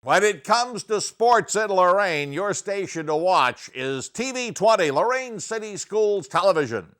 When it comes to sports in Lorain, your station to watch is TV 20, Lorain City Schools Television.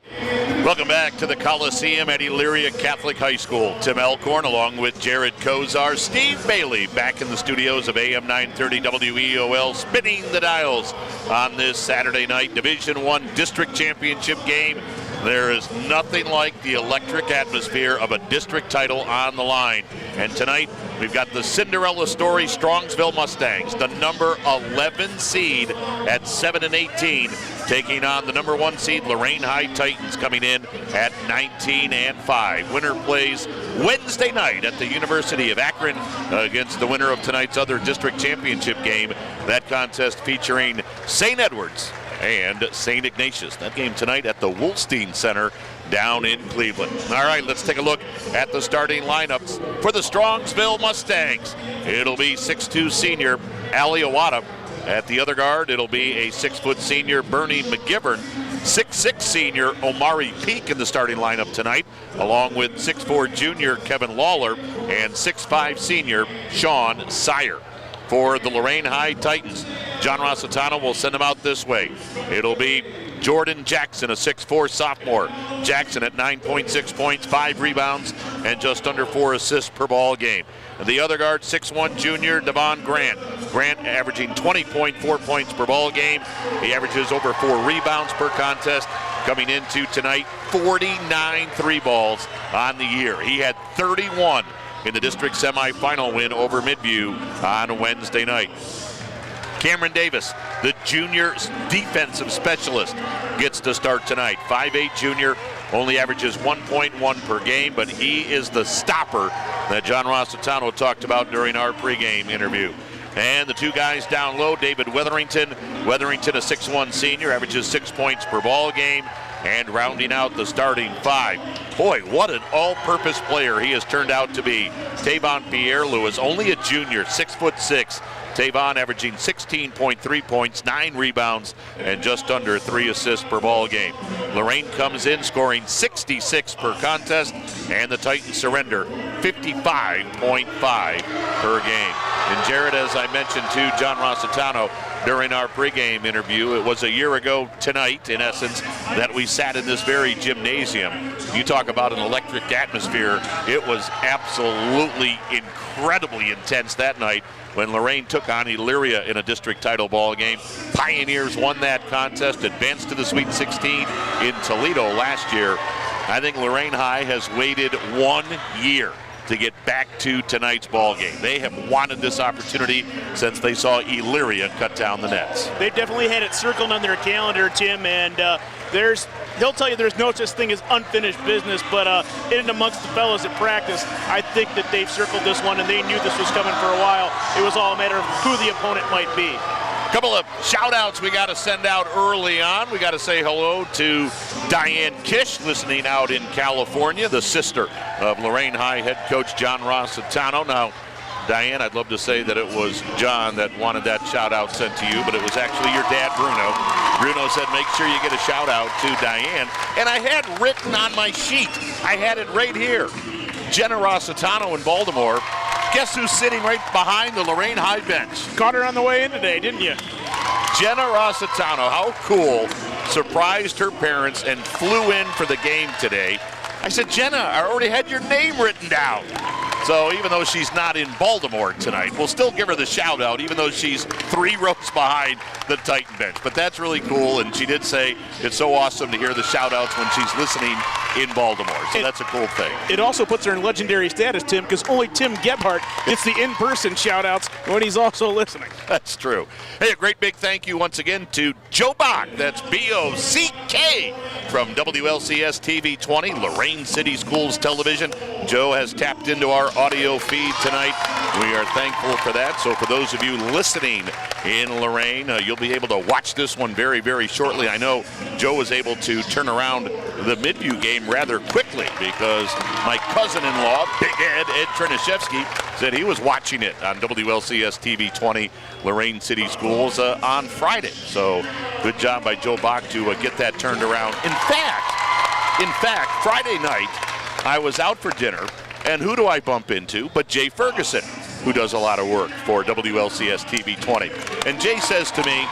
Welcome back to the Coliseum at Elyria Catholic High School. Tim Elkhorn along with Jared Kozar, Steve Bailey back in the studios of AM 930 WEOL, spinning the dials on this Saturday night Division I District Championship game. There is nothing like the electric atmosphere of a district title on the line. And tonight, we've got the Cinderella story, Strongsville Mustangs, the number 11 seed at 7-18, taking on the number 1 seed, Lorain High Titans, coming in at 19-5. Winner plays Wednesday night at the University of Akron against the winner of tonight's other district championship game. That contest featuring St. Edwards and St. Ignatius. That game tonight at the Wolstein Center down in Cleveland. All right, let's take a look at the starting lineups for the Strongsville Mustangs. It'll be 6'2" senior Ali Awada. At the other guard, it'll be a 6' senior Bernie McGivern. 6'6" senior Omari Peak in the starting lineup tonight, along with 6'4" junior Kevin Lawler and 6'5" senior Sean Sire. For the Lorain High Titans, John Rossitano will send them out this way. It'll be Jordan Jackson, a 6'4" sophomore. Jackson at 9.6 points, 5 rebounds, and just under 4 assists per ball game. The other guard, 6'1" junior Devon Grant. Grant averaging 20.4 points per ball game. He averages over 4 rebounds per contest. Coming into tonight, 49 3 balls on the year. He had 31 in the district semifinal win over Midview on Wednesday night. Cameron Davis, the junior defensive specialist, gets to start tonight. 5'8" junior, only averages 1.1 per game, but he is the stopper that John Rossitano talked about during our pregame interview. And the two guys down low, David Weatherington. Weatherington, a 6'1" senior, averages 6 points per ball game. And rounding out the starting 5. Boy, what an all-purpose player he has turned out to be. Tavon Pierre-Louis, only a junior, 6'6". Tavon averaging 16.3 points, 9 rebounds, and just under 3 assists per ball game. Lorain comes in scoring 66 per contest, and the Titans surrender 55.5 per game. And Jared, as I mentioned to John Rossitano during our pregame interview, it was a year ago tonight, in essence, that we sat in this very gymnasium. You talk about an electric atmosphere. It was absolutely incredibly intense that night when Lorain took on Elyria in a district title ball game. Pioneers won that contest, advanced to the Sweet 16 in Toledo last year. I think Lorain High has waited 1 year to get back to tonight's ball game. They have wanted this opportunity since they saw Elyria cut down the nets. They definitely had it circled on their calendar, Tim, and he'll tell you there's no such thing as unfinished business, but in and amongst the fellows at practice, I think that they've circled this one and they knew this was coming for a while. It was all a matter of who the opponent might be. A couple of shout-outs we got to send out early on. We got to say hello to Diane Kish, listening out in California, the sister of Lorain High head coach John Rossitano. Now, Diane, I'd love to say that it was John that wanted that shout-out sent to you, but it was actually your dad, Bruno. Bruno said, make sure you get a shout-out to Diane. And I had written on my sheet, I had it right here, Jenna Rossitano in Baltimore. Guess who's sitting right behind the Lorain High bench? Caught her on the way in today, didn't you? Jenna Rossitano, how cool, surprised her parents and flew in for the game today. I said, Jenna, I already had your name written down. So even though she's not in Baltimore tonight, we'll still give her the shout out, even though she's 3 rows behind the Titan bench. But that's really cool, and she did say it's so awesome to hear the shout outs when she's listening in Baltimore. So that's a cool thing. It also puts her in legendary status, Tim, because only Tim Gebhardt gets the in-person shout outs when he's also listening. That's true. Hey, a great big thank you once again to Joe Bock. That's B-O-C-K from WLCS TV 20, Lorain City Schools Television. Joe has tapped into our audio feed tonight. We are thankful for that. So for those of you listening in Lorain, you'll be able to watch this one very, very shortly. I know Joe was able to turn around the Midview game rather quickly because my cousin-in-law, Big Ed Triniszewski, said he was watching it on WLCS TV 20, Lorain City Schools on Friday. So good job by Joe Bock to get that turned around. In fact, Friday night, I was out for dinner, and who do I bump into but Jay Ferguson? who does a lot of work for WLCS TV 20. And Jay says to me,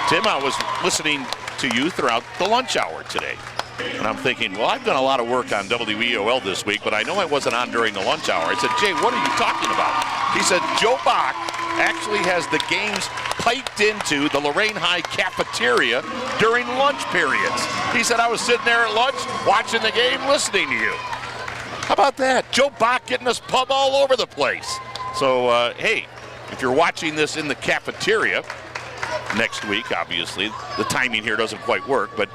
Tim, I was listening to you throughout the lunch hour today. And I'm thinking, well, I've done a lot of work on WEOL this week, but I know I wasn't on during the lunch hour. I said, Jay, what are you talking about? He said, Joe Bach actually has the games piped into the Lorain High cafeteria during lunch periods. He said, I was sitting there at lunch, watching the game, listening to you. How about that? Joe Bach getting us pub all over the place. So, hey, if you're watching this in the cafeteria next week, obviously, the timing here doesn't quite work, but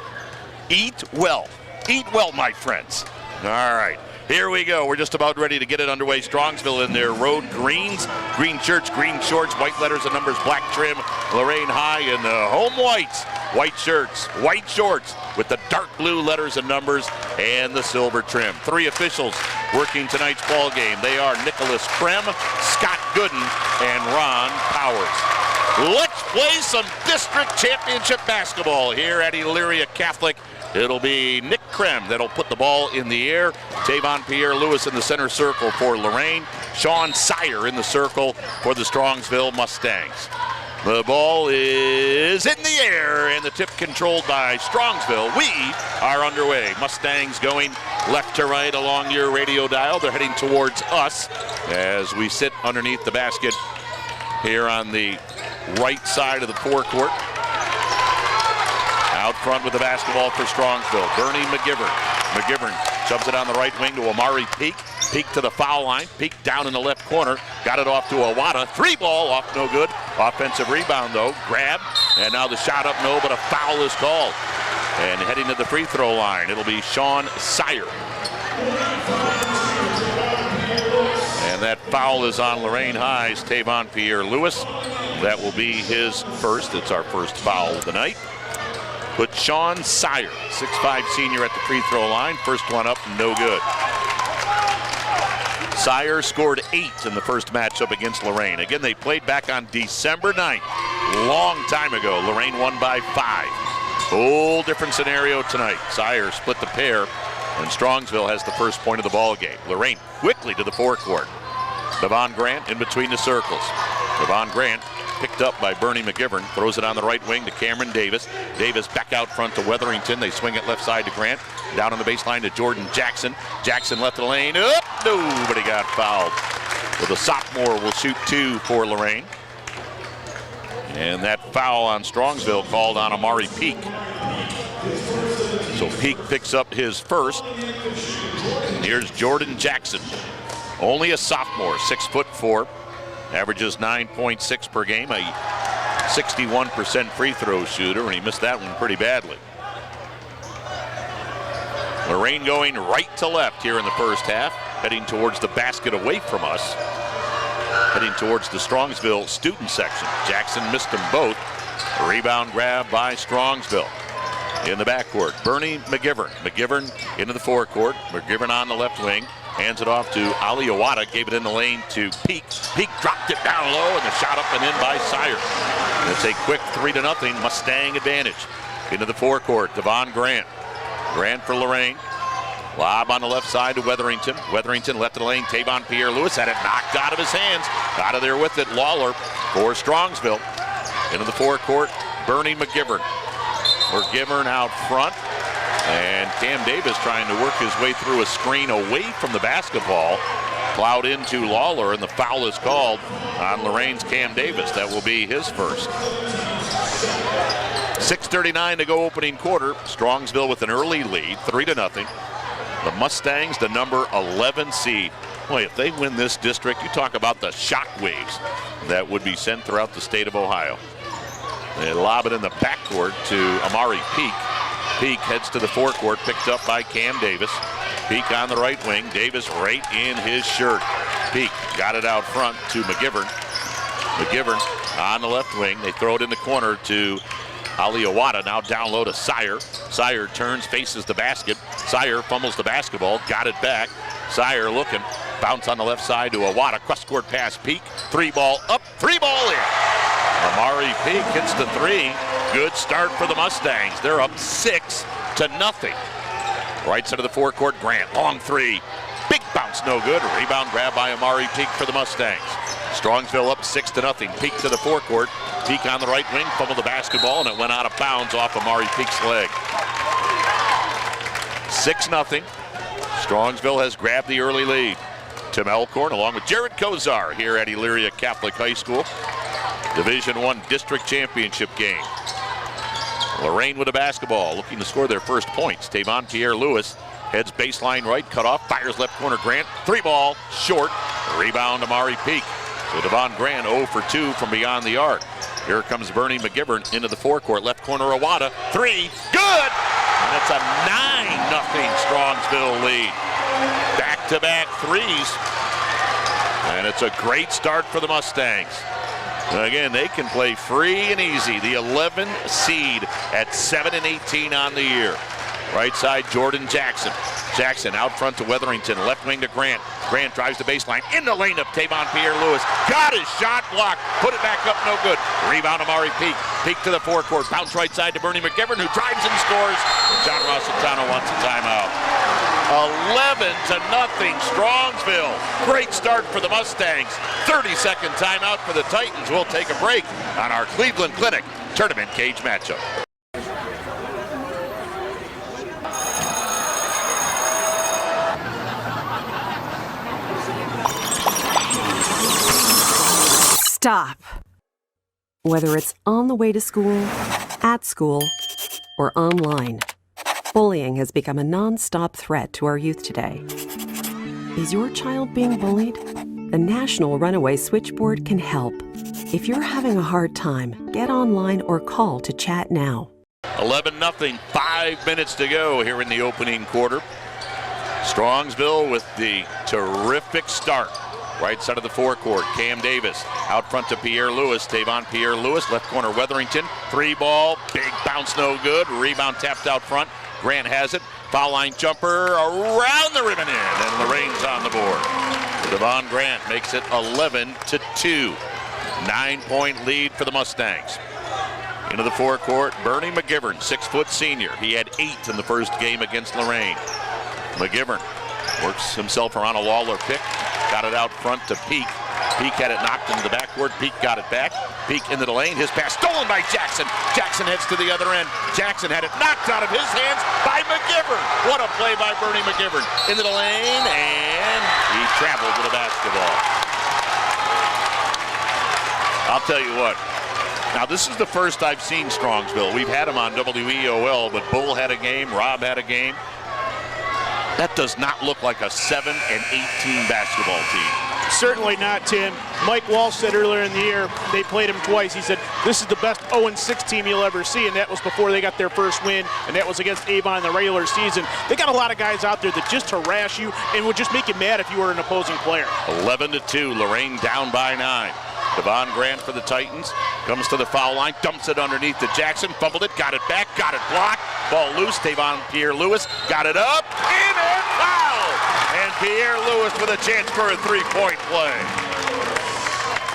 eat well. Eat well, my friends. All right. Here we go. We're just about ready to get it underway. Strongsville in their road greens, green shirts, green shorts, white letters and numbers, black trim. Lorain High in the home whites, white shirts, white shorts with the dark blue letters and numbers and the silver trim. 3 officials working tonight's ball game. They are Nicholas Krem, Scott Gooden, and Ron Powers. Let's play some district championship basketball here at Elyria Catholic. It'll be Nick Krem that'll put the ball in the air. Tavon Pierre-Lewis in the center circle for Lorain. Sean Sire in the circle for the Strongsville Mustangs. The ball is in the air, and the tip controlled by Strongsville. We are underway. Mustangs going left to right along your radio dial. They're heading towards us as we sit underneath the basket here on the right side of the forecourt. Out front with the basketball for Strongsville. Bernie McGivern. McGivern shoves it on the right wing to Amari Peak. Peak to the foul line. Peak down in the left corner. Got it off to Awada. 3-ball off, no good. Offensive rebound, though. Grab. And now the shot up, no, but a foul is called. And heading to the free throw line, it'll be Sean Sire. And that foul is on Lorain High's Tavon Pierre-Lewis. That will be his first. It's our first foul of the night. But Sean Sire, 6'5" senior at the free throw line. First one up, no good. Sire scored 8 in the first matchup against Lorain. Again, they played back on December 9th. Long time ago. Lorain won by 5. Whole different scenario tonight. Sire split the pair, and Strongsville has the first point of the ball game. Lorain quickly to the forecourt. Devon Grant in between the circles. Devon Grant picked up by Bernie McGivern, throws it on the right wing to Cameron Davis. Davis back out front to Weatherington. They swing it left side to Grant. Down on the baseline to Jordan Jackson. Jackson left the lane. Up, nobody got fouled. So the sophomore will shoot 2 for Lorain. And that foul on Strongsville called on Amari Peak. So Peak picks up his first. Here's Jordan Jackson. Only a sophomore, 6'4". Averages 9.6 per game, a 61% free throw shooter, and he missed that one pretty badly. Lorain going right to left here in the first half, heading towards the basket away from us, heading towards the Strongsville student section. Jackson missed them both. Rebound grab by Strongsville. In the backcourt, Bernie McGivern. McGivern into the forecourt. McGivern on the left wing. Hands it off to Ali Awada. Gave it in the lane to Peak. Peak dropped it down low, and the shot up and in by Sire. And it's a quick 3-0 Mustang advantage. Into the forecourt, Devon Grant. Grant for Lorain. Lob on the left side to Weatherington. Weatherington left of the lane. Tavon Pierre-Lewis had it knocked out of his hands. Out of there with it, Lawler for Strongsville. Into the forecourt, Bernie McGivern. McGivern out front. And Cam Davis trying to work his way through a screen away from the basketball. Plowed into Lawler, and the foul is called on Lorain's Cam Davis. That will be his first. 6:39 to go opening quarter. Strongsville with an early lead, 3-0. The Mustangs, the number 11 seed. Boy, if they win this district, you talk about the shockwaves that would be sent throughout the state of Ohio. They lob it in the backcourt to Amari Peak. Peak heads to the forecourt, picked up by Cam Davis. Peak on the right wing. Davis right in his shirt. Peak got it out front to McGivern. McGivern on the left wing. They throw it in the corner to Ali Awada. Now down low to Sire. Sire turns, faces the basket. Sire fumbles the basketball, got it back. Sire looking. Bounce on the left side to Awada. Cross-court pass, Peak. 3-ball up, 3-ball in. Amari Peak hits the 3. Good start for the Mustangs. They're up 6-0. Right side of the forecourt, Grant. Long 3. Big bounce, no good. Rebound grab by Amari Peak for the Mustangs. Strongsville up 6-0. Peak to the forecourt. Peak on the right wing, fumbled the basketball, and it went out of bounds off Amari Peak's leg. 6-0. Strongsville has grabbed the early lead. Tim Elkhorn along with Jared Kozar here at Elyria Catholic High School. Division I District Championship game. Lorain with a basketball, looking to score their first points. Tavon Pierre-Lewis heads baseline right, cut off, fires left corner Grant. 3-ball, short. Rebound Amari Peak. So Devon Grant 0 for 2 from beyond the arc. Here comes Bernie McGivern into the forecourt. Left corner Awada. 3, good! And it's a 9-0 Strongsville lead. Back-to-back threes. And it's a great start for the Mustangs. Again, they can play free and easy. The 11 seed at 7-18 on the year. Right side, Jordan Jackson. Jackson out front to Weatherington. Left wing to Grant. Grant drives the baseline. In the lane of Tavon Pierre-Lewis. Got his shot blocked. Put it back up, no good. Rebound Amari Peak. Peak to the forecourt. Bounce right side to Bernie McGivern, who drives and scores. John Rossitano wants a timeout. 11-0 Strongsville. Great start for the Mustangs. 30-second timeout for the Titans. We'll take a break on our Cleveland Clinic tournament cage matchup. Stop. Whether it's on the way to school, at school, or online, bullying has become a non-stop threat to our youth today. Is your child being bullied? The National Runaway Switchboard can help. If you're having a hard time, get online or call to chat now. 11-0, 5 minutes to go here in the opening quarter. Strongsville with the terrific start. Right side of the forecourt, Cam Davis. Out front to Pierre-Lewis. Tavon Pierre-Lewis, left corner Weatherington. 3-ball, big bounce, no good. Rebound tapped out front. Grant has it. Foul line jumper around the rim and in. And Lorain's on the board. Devon Grant makes it 11-2. 9-point lead for the Mustangs. Into the forecourt, Bernie McGivern, 6-foot senior. He had 8 in the first game against Lorain. McGivern works himself around a Lawler pick. Got it out front to Peak. Peak had it knocked into the backcourt. Peak got it back. Peak into the lane. His pass stolen by Jackson. Jackson heads to the other end. Jackson had it knocked out of his hands by McGivern. What a play by Bernie McGivern. Into the lane, and he traveled with the basketball. I'll tell you what. Now, this is the first I've seen Strongsville. We've had them on WEOL, but Bull had a game. Rob had a game. That does not look like a 7-18 basketball team. Certainly not, Tim. Mike Walsh said earlier in the year, they played him twice. He said, this is the best 0-6 team you'll ever see, and that was before they got their first win, and that was against Avon in the regular season. They got a lot of guys out there that just harass you and would just make you mad if you were an opposing player. 11-2, Lorain down by 9. Devon Grant for the Titans comes to the foul line, dumps it underneath to Jackson, fumbled it, got it back, got it blocked. Ball loose, Tavon Pierre-Lewis got it up, in and foul! And Pierre-Lewis with a chance for a three-point play.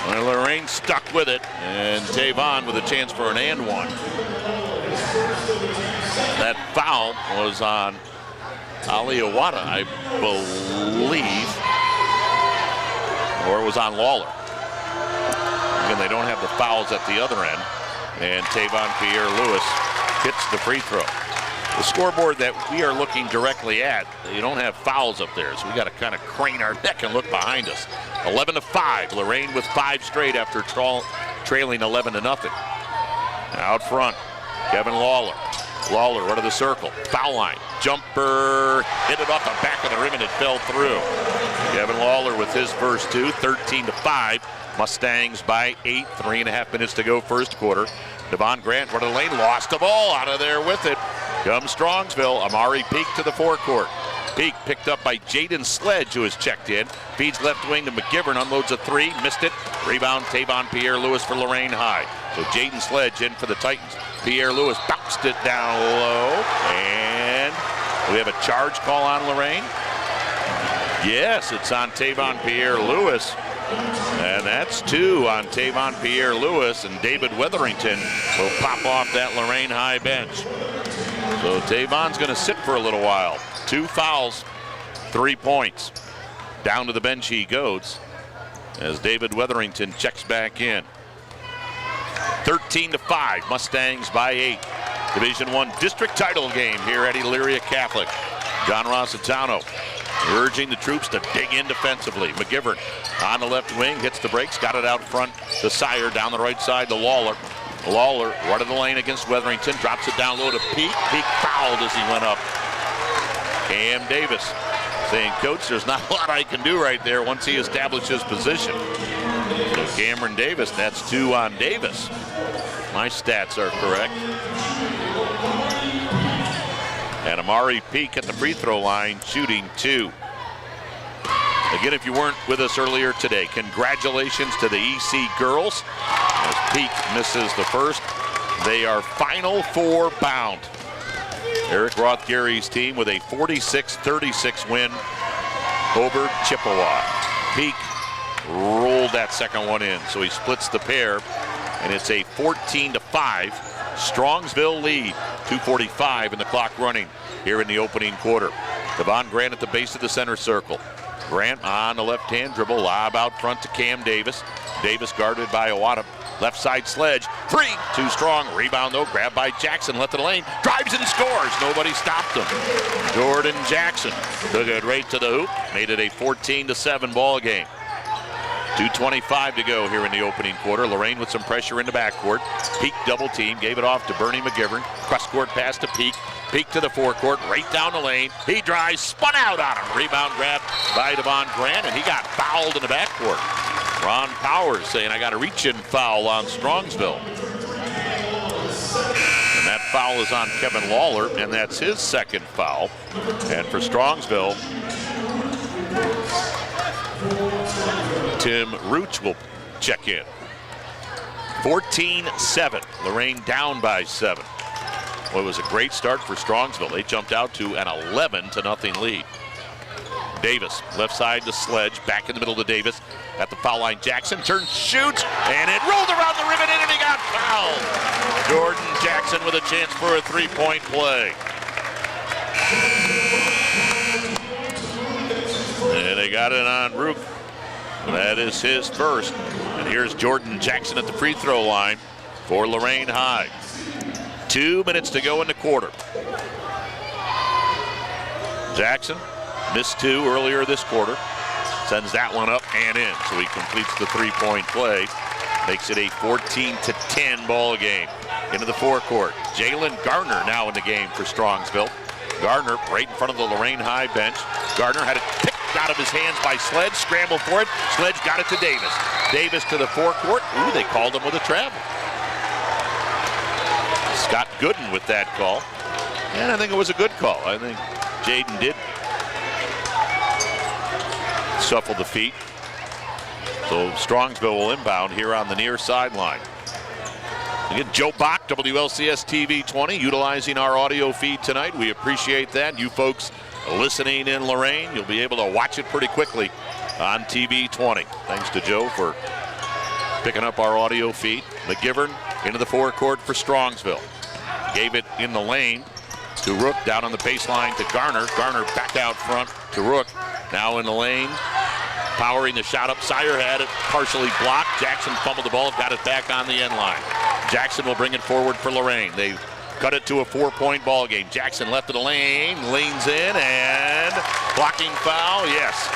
Well, Lorain stuck with it, and Tavon with a chance for an and one. That foul was on Ali Awada, I believe, or it was on Lawler. Again, they don't have the fouls at the other end. And Tavon Pierre-Lewis hits the free throw. The scoreboard that we are looking directly at, you don't have fouls up there, so we got to kind of crane our neck and look behind us. 11-5, Lorain with 5 straight after trailing 11-0. Out front, Kevin Lawler. Lawler, right of the circle, foul line, jumper, hit it off the back of the rim and it fell through. Kevin Lawler with his first 2, 13-5. Mustangs by 8, 3.5 minutes to go first quarter. Devon Grant, right of the lane, lost the ball, out of there with it. Comes Strongsville, Amari Peak to the forecourt. Peak picked up by Jaden Sledge, who has checked in. Feeds left wing to McGivern, unloads a 3, missed it. Rebound, Tavon Pierre-Lewis for Lorain High. So Jaden Sledge in for the Titans. Pierre-Lewis bounced it down low, and we have a charge call on Lorain. Yes, it's on Tavon Pierre-Lewis. And that's 2 on Tavon Pierre-Lewis, and David Weatherington will pop off that Lorain High bench. So Tavon's going to sit for a little while. 2 fouls, 3 points. Down to the bench he goes. as David Wetherington checks back in. 13-5, Mustangs by 8. Division I district title game here at Elyria Catholic. John Rossitano urging the troops to dig in defensively. McGivern on the left wing, hits the brakes, got it out front to Sire, down the right side to Lawler. Lawler, right of the lane against Wetherington, drops it down low to Peak. Peak fouled as he went up. Cam Davis saying, Coach, there's not a lot I can do right there once he establishes position. So Cameron Davis, that's 2 on Davis. My stats are correct. And Amari Peak at the free throw line, shooting 2. Again, if you weren't with us earlier today, congratulations to the EC girls. As Peak misses the first, they are Final Four bound. Eric Roth-Gary's team with a 46-36 win over Chippewa. Peak rolled that second one in, so he splits the pair, and it's a 14-5 Strongsville lead. 2:45 in the clock running here in the opening quarter. Devon Grant at the base of the center circle. Grant on the left-hand dribble, lob out front to Cam Davis. Davis guarded by Owada. Left side Sledge, 3, too strong. Rebound though, grabbed by Jackson, left of the lane, drives and scores. Nobody stopped him. Jordan Jackson took it right to the hoop, made it a 14-7 ball game. 2:25 to go here in the opening quarter. Lorain with some pressure in the backcourt. Peak double team, gave it off to Bernie McGivern. Cross-court pass to Peak. Peak to the forecourt, right down the lane. He drives, spun out on him. Rebound grab by Devon Grant, and he got fouled in the backcourt. Ron Powers saying, I got a reach-in foul on Strongsville. And that foul is on Kevin Lawler, and that's his second foul. And for Strongsville, Tim Rooch will check in. 14-7. Lorain down by 7. Well, it was a great start for Strongsville. They jumped out to an 11-0 lead. Davis, left side to Sledge, back in the middle to Davis. At the foul line, Jackson turns, shoots, and it rolled around the rim and in, and he got fouled. Jordan Jackson with a chance for a three-point play. And they got it on Rook. That is his first. And here's Jordan Jackson at the free throw line for Lorain High. 2 minutes to go in the quarter. Jackson missed 2 earlier this quarter. Sends that one up and in. So he completes the three-point play. Makes it a 14-10 ball game. Into the forecourt. Jalen Garner now in the game for Strongsville. Garner right in front of the Lorain High bench. Garner had it picked out of his hands by Sledge. Scrambled for it. Sledge got it to Davis. Davis to the forecourt. Ooh, they called him with a travel. Scott Gooden with that call. And I think it was a good call. I think Jaden did shuffle the feet. So Strongsville will inbound here on the near sideline. Again, Joe Bach, WLCS TV 20, utilizing our audio feed tonight. We appreciate that. You folks listening in Lorain, you'll be able to watch it pretty quickly on TV 20. Thanks to Joe for picking up our audio feed. McGivern into the forecourt for Strongsville. Gave it in the lane to Rook, down on the baseline to Garner. Garner back out front to Rook. Now in the lane, powering the shot up. Sire had it partially blocked. Jackson fumbled the ball, got it back on the end line. Jackson will bring it forward for Lorain. They cut it to a 4-point ball game. Jackson left of the lane, leans in, and blocking foul, yes.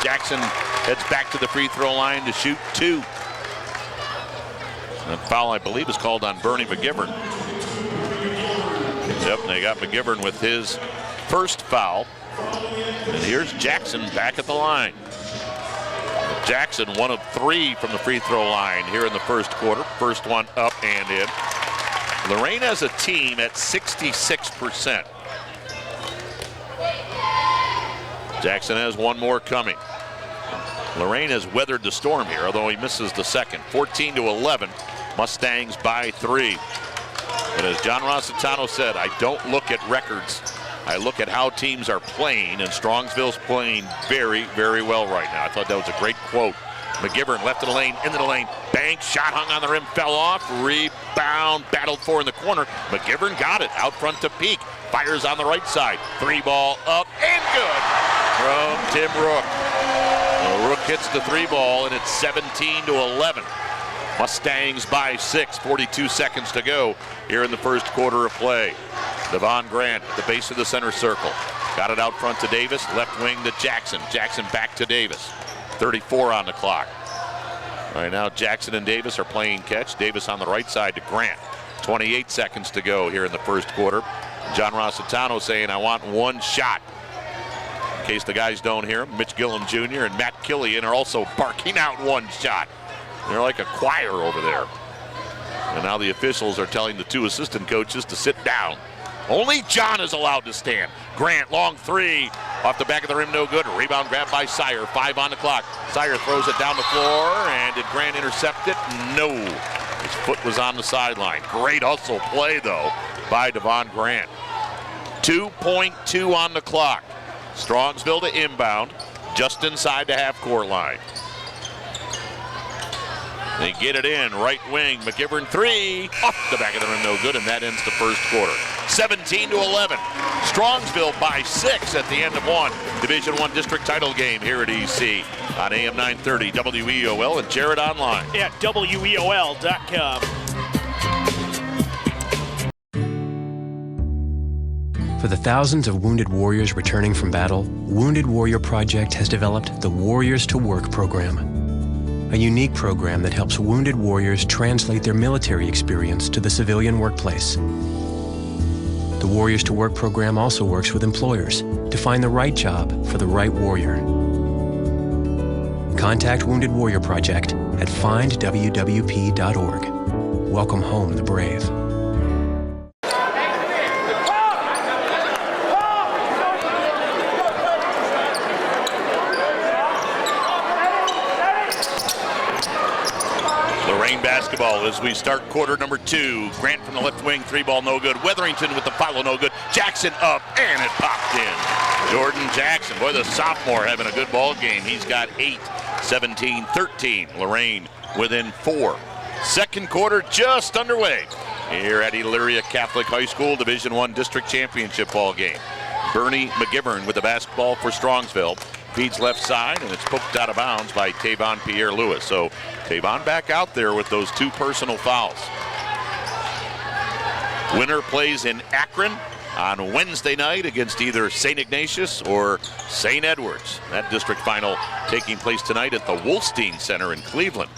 Jackson heads back to the free throw line to shoot 2. That foul, I believe, is called on Bernie McGivern. Yep, they got McGivern with his first foul. And here's Jackson back at the line. Jackson, 1 of 3 from the free throw line here in the first quarter. First one up and in. Lorain has a team at 66%. Jackson has one more coming. Lorain has weathered the storm here, although he misses the second. 14-11, Mustangs by 3. But as John Rossitano said, I don't look at records. I look at how teams are playing, and Strongsville's playing very, very well right now. I thought that was a great quote. McGivern left of the lane, into the lane. Bank shot, hung on the rim, fell off. Rebound, battled for in the corner. McGivern got it out front to Peak. Fires on the right side. 3 ball up and good. from Tim Rook. Rook hits the 3-ball, and it's 17-11. Mustangs by 6, 42 seconds to go here in the first quarter of play. Devon Grant at the base of the center circle. Got it out front to Davis, left wing to Jackson. Jackson back to Davis. 34 on the clock. Right now, Jackson and Davis are playing catch. Davis on the right side to Grant. 28 seconds to go here in the first quarter. John Rossitano saying, I want one shot. In case the guys don't hear him, Mitch Gillum Jr. and Matt Killian are also barking out one shot. They're like a choir over there. And now the officials are telling the two assistant coaches to sit down. Only John is allowed to stand. Grant, long 3, off the back of the rim, no good. Rebound grab by Sire, 5 on the clock. Sire throws it down the floor, and did Grant intercept it? No. His foot was on the sideline. Great hustle play, though, by Devon Grant. 2.2 on the clock. Strongsville to inbound, just inside the half-court line. They get it in, right wing, McGivern 3, off the back of the rim, no good, and that ends the first quarter. 17-11. Strongsville by 6 at the end of one Division I district title game here at EC on AM 930 WEOL and Jared online. At WEOL.com. For the thousands of wounded warriors returning from battle, Wounded Warrior Project has developed the Warriors to Work program, a unique program that helps wounded warriors translate their military experience to the civilian workplace. The Warriors to Work program also works with employers to find the right job for the right warrior. Contact Wounded Warrior Project at findwwp.org. Welcome home the brave. Lorain basketball as we start quarter number 2. Grant from the left wing, 3-ball no good. Weatherington with the follow no good. Jackson up, and it popped in. Jordan Jackson, boy, the sophomore having a good ball game. He's got 8, 17-13. Lorain within 4. Second quarter just underway here at Elyria Catholic High School Division I District Championship ball game. Bernie McGivern with the basketball for Strongsville. Feeds left side, and it's poked out of bounds by Tavon Pierre-Lewis. So Tavon back out there with those 2 personal fouls. Winner plays in Akron on Wednesday night against either St. Ignatius or St. Edwards. That district final taking place tonight at the Wolstein Center in Cleveland.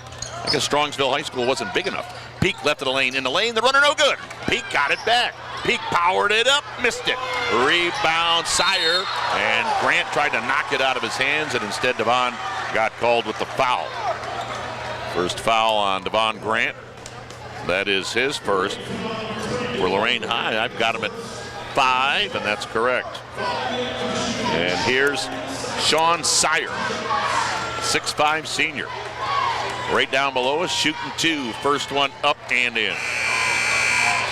I guess Strongsville High School wasn't big enough. Peak left of the lane, in the lane, the runner no good. Peak got it back. Peak powered it up, missed it. Rebound, Sire, and Grant tried to knock it out of his hands, and instead Devon got called with the foul. First foul on Devon Grant. That is his first. For Lorain High, I've got him at 5, and that's correct. And here's Sean Sire, 6'5" senior. Right down below us, shooting 2. First one up and in.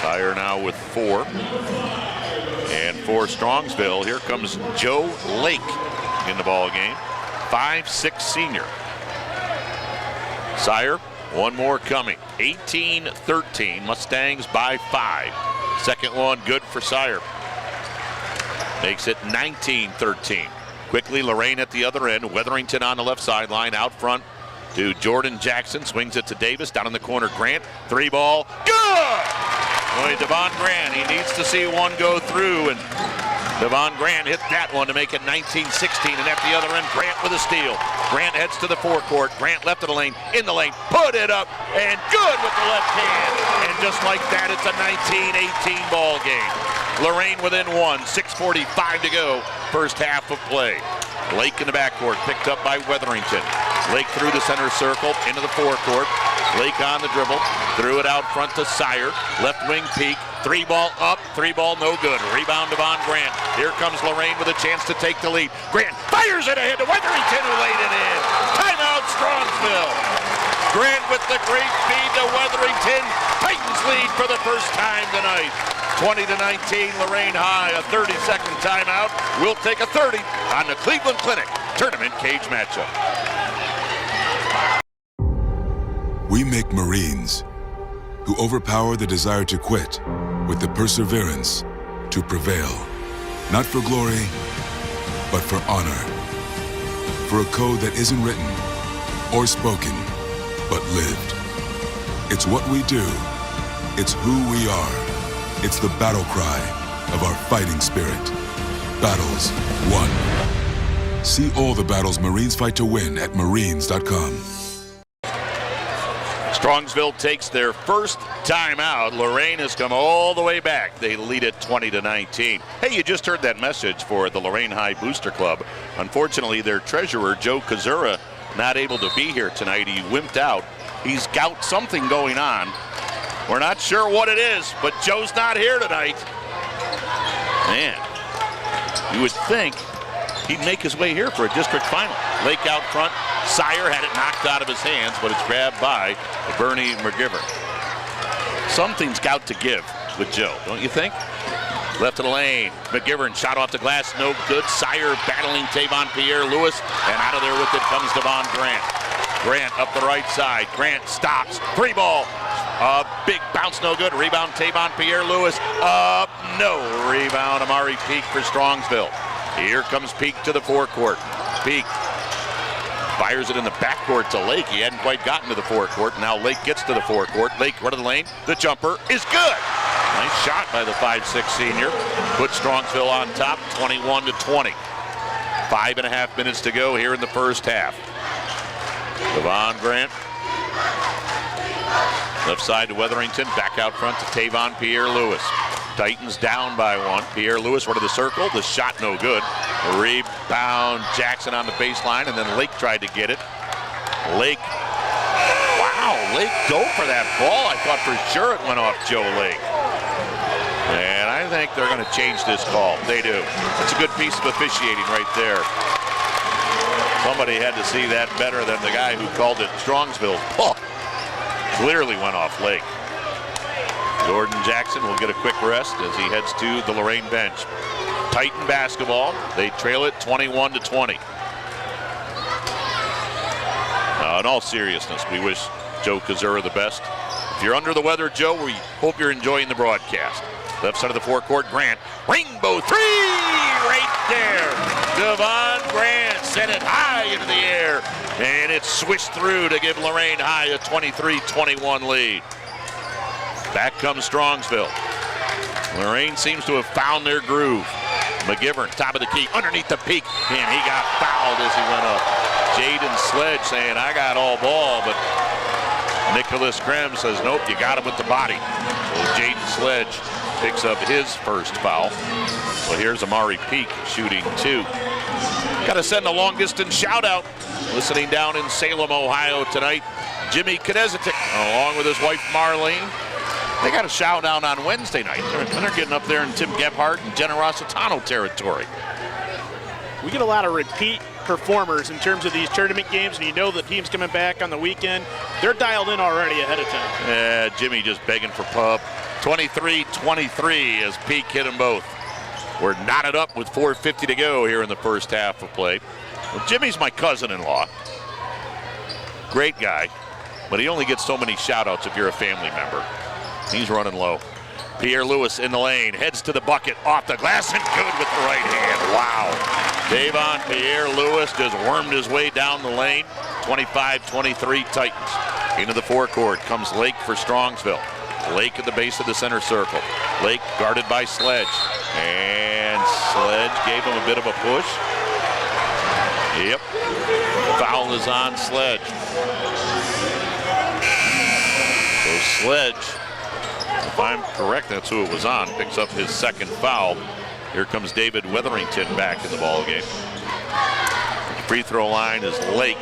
Sire now with 4. And for Strongsville, here comes Joe Lake in the ball game. 5'6" senior. Sire, one more coming. 18-13. Mustangs by 5. Second one good for Sire. Makes it 19-13. Quickly, Lorain at the other end. Weatherington on the left sideline. Out front to Jordan Jackson. Swings it to Davis. Down in the corner, Grant. 3-ball. Good! Boy, Devon Grant, he needs to see one go through, and Devon Grant hit that one to make it 19-16, and at the other end, Grant with a steal. Grant heads to the forecourt. Grant left of the lane, in the lane, put it up, and good with the left hand. And just like that, it's a 19-18 ball game. Lorain within 1, 6:45 to go, first half of play. Lake in the backcourt, picked up by Weatherington. Lake through the center circle, into the forecourt. Lake on the dribble, threw it out front to Sire. Left wing Peak, 3-ball up, 3-ball no good. Rebound Devon Grant. Here comes Lorain with a chance to take the lead. Grant fires it ahead to Weatherington, who laid it in. Timeout Strongsville. Grant with the great feed to Weatherington. Titans lead for the first time tonight. 20-19, Lorain High, a 30-second timeout. We'll take a 30 on the Cleveland Clinic Tournament Cage matchup. We make Marines who overpower the desire to quit with the perseverance to prevail. Not for glory, but for honor. for a code that isn't written or spoken, but lived. It's what we do. It's who we are. It's the battle cry of our fighting spirit. Battles won. See all the battles Marines fight to win at marines.com. Strongsville takes their first time out. Lorain has come all the way back. They lead it 20-19. Hey, you just heard that message for the Lorain High Booster Club. Unfortunately, their treasurer, Joe Kazura, not able to be here tonight. He wimped out. He's got something going on. We're not sure what it is, but Joe's not here tonight. Man, you would think he'd make his way here for a district final. Lake out front. Sire had it knocked out of his hands, but it's grabbed by Bernie McGivern. Something's got to give with Joe, don't you think? Left of the lane. McGivern shot off the glass, no good. Sire battling Tavon Pierre-Lewis, and out of there with it comes Devon Grant. Grant up the right side. Grant stops. Free ball. Big bounce, no good. Rebound, Tavon Pierre-Lewis. No. Rebound, Amari Peak for Strongsville. Here comes Peak to the forecourt. Peak fires it in the backcourt to Lake. He hadn't quite gotten to the forecourt. Now Lake gets to the forecourt. Lake, right of the lane. The jumper is good. Nice shot by the 5'6" senior. Put Strongsville on top, 21-20. 5.5 minutes to go here in the first half. Devon Grant. Left side to Weatherington. Back out front to Tavon Pierre-Lewis. Titans down by one. Pierre-Lewis right of the circle. The shot no good. Rebound Jackson on the baseline, and then Lake tried to get it. Lake. Wow, Lake dove for that ball. I thought for sure it went off Joe Lake. And I think they're going to change this call. They do. It's a good piece of officiating right there. Somebody had to see that better than the guy who called it Strongsville. Oh, clearly went off Lake. Jordan Jackson will get a quick rest as he heads to the Lorain bench. Titan basketball. They trail it 21-20. In all seriousness, we wish Joe Kazura the best. If you're under the weather, Joe, we hope you're enjoying the broadcast. Left side of the forecourt, Grant. Rainbow three right there. Devon Grant sent it high into the air, and it swished through to give Lorain High a 23-21 lead. Back comes Strongsville. Lorain seems to have found their groove. McGivern, top of the key, underneath the peak, and he got fouled as he went up. Jaden Sledge saying, I got all ball, but Nicholas Krem says, nope, you got him with the body. So Jaden Sledge picks up his first foul. Well, here's Amari Peak shooting two. Got to send a long-distance shout-out. Listening down in Salem, Ohio tonight, Jimmy Knezetic, along with his wife Marlene. They got a shout out on Wednesday night. They're getting up there in Tim Gebhardt and Generositano territory. We get a lot of repeat performers in terms of these tournament games, and you know the team's coming back on the weekend. They're dialed in already ahead of time. Yeah, Jimmy just begging for pub. 23-23 as Peak hit them both. We're knotted up with 4:50 to go here in the first half of play. Well, Jimmy's my cousin-in-law. Great guy, but he only gets so many shout-outs if you're a family member. He's running low. Pierre-Lewis in the lane, heads to the bucket, off the glass, and good with the right hand. Wow. Tavon Pierre-Lewis just wormed his way down the lane. 25-23 Titans. Into the forecourt comes Lake for Strongsville. Lake at the base of the center circle. Lake guarded by Sledge. And Sledge gave him a bit of a push. Yep. Foul is on Sledge. So Sledge, if I'm correct, that's who it was on, picks up his second foul. Here comes David Weatherington back in the ballgame. Free throw line is Lake.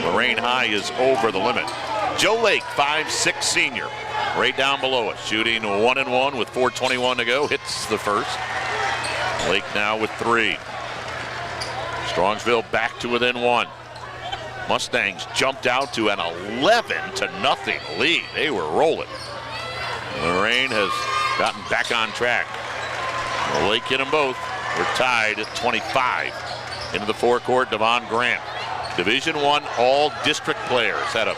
Lorain High is over the limit. Joe Lake, 5'6" senior, right down below us, shooting 1-1 with 4:21 to go. Hits the first. Lake now with 3. Strongsville back to within 1. Mustangs jumped out to an 11-0 lead. They were rolling. Lorain has gotten back on track. Lake hit them both. We're tied at 25. Into the forecourt, Devon Grant. Division I all-district players. Had a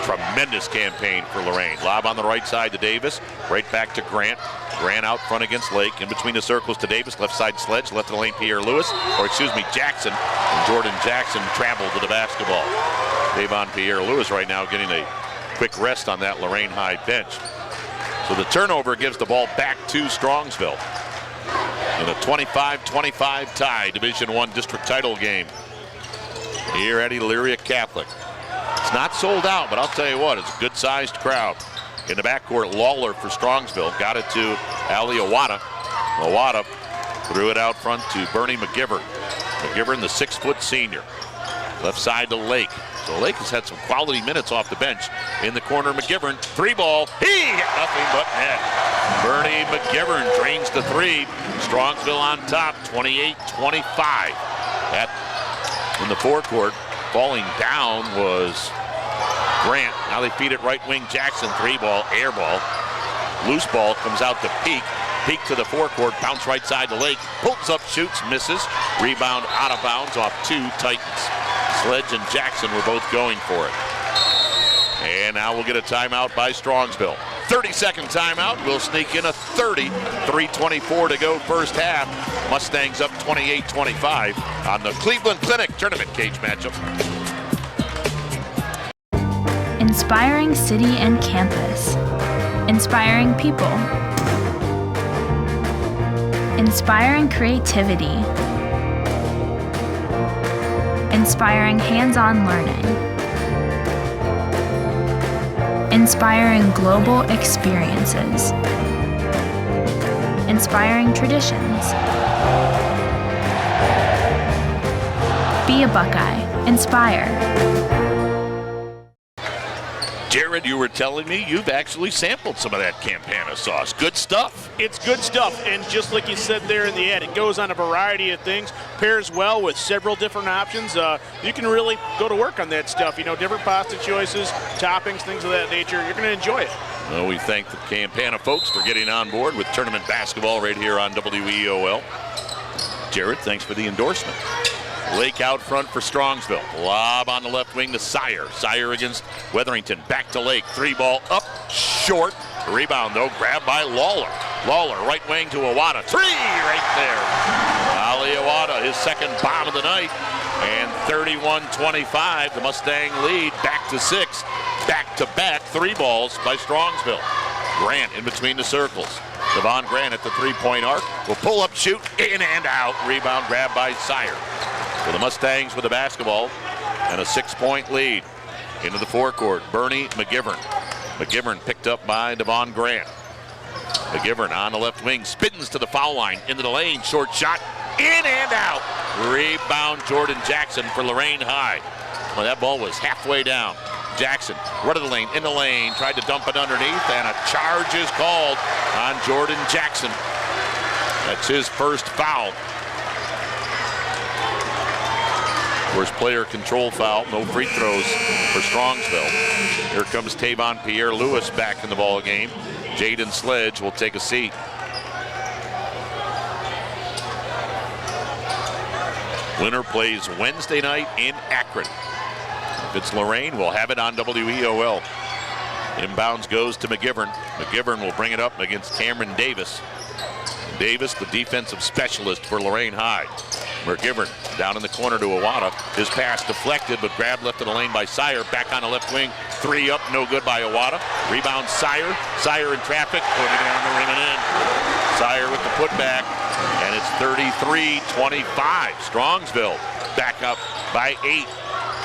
Tremendous campaign for Lorain. Lob on the right side to Davis. Right back to Grant. Grant out front against Lake. In between the circles to Davis. Left side Sledge. Left of the lane Pierre Lewis. Jackson. And Jordan Jackson traveled to the basketball. Davon Pierre Lewis right now getting a quick rest on that Lorain High bench. So the turnover gives the ball back to Strongsville in a 25-25 tie Division I district title game here at Elyria Catholic. It's not sold out, but I'll tell you what, it's a good-sized crowd. In the backcourt, Lawler for Strongsville got it to Ali Awada. Awada threw it out front to Bernie McGivern. McGivern, the 6-foot senior. Left side to Lake. So Lake has had some quality minutes off the bench. In the corner, McGivern, 3-ball. He got nothing but net. Bernie McGivern drains the 3. Strongsville on top, 28-25. In the forecourt, falling down was Grant. Now they feed it right wing Jackson, 3-ball, air ball. Loose ball comes out to Peak. Peak to the forecourt, bounce right side to Lake. Pulls up, shoots, misses. Rebound out of bounds off 2 Titans. Sledge and Jackson were both going for it. And now we'll get a timeout by Strongsville. 30-second timeout. We'll sneak in a 30. 3:24 to go first half. Mustangs up 28-25 on the Cleveland Clinic Tournament Cage matchup. Inspiring city and campus. Inspiring people. Inspiring creativity. Inspiring hands-on learning. Inspiring global experiences. Inspiring traditions. Be a Buckeye. Inspire. Jared, you were telling me you've actually sampled some of that Campana sauce. Good stuff. It's good stuff, and just like you said there in the ad, it goes on a variety of things, pairs well with several different options. You can really go to work on that stuff. You know, different pasta choices, toppings, things of that nature. You're going to enjoy it. Well, we thank the Campana folks for getting on board with tournament basketball right here on WEOL. Jared, thanks for the endorsement. Lake out front for Strongsville. Lob on the left wing to Sire. Sire against Weatherington. Back to Lake. 3-ball up short. Rebound though, grabbed by Lawler. Lawler right wing to Awada. 3 right there. Ali Awada, his second bomb of the night. And 31-25, the Mustang lead back to 6. Back-to-back 3 balls by Strongsville. Grant in between the circles. Devon Grant at the 3-point arc. Will pull up, shoot, in and out. Rebound grabbed by Sire. So the Mustangs with the basketball and a 6-point lead. Into the forecourt, Bernie McGivern. McGivern picked up by Devon Grant. McGivern on the left wing, spins to the foul line, into the lane, short shot, in and out. Rebound Jordan Jackson for Lorain High. Well, that ball was halfway down. Jackson, right of the lane, in the lane, tried to dump it underneath, and a charge is called on Jordan Jackson. That's his first foul. First player control foul, no free throws for Strongsville. Here comes Tavon Pierre Lewis back in the ball game. Jaden Sledge will take a seat. Winner plays Wednesday night in Akron. If it's Lorain, we'll have it on WEOL. Inbounds goes to McGivern. McGivern will bring it up against Cameron Davis. Davis, the defensive specialist for Lorain High. McGivern down in the corner to Awada. His pass deflected, but grabbed left of the lane by Sire. Back on the left wing. 3 up, no good by Awada. Rebound Sire. Sire in traffic, putting it on the rim and in. Sire with the putback, and it's 33-25. Strongsville back up by 8.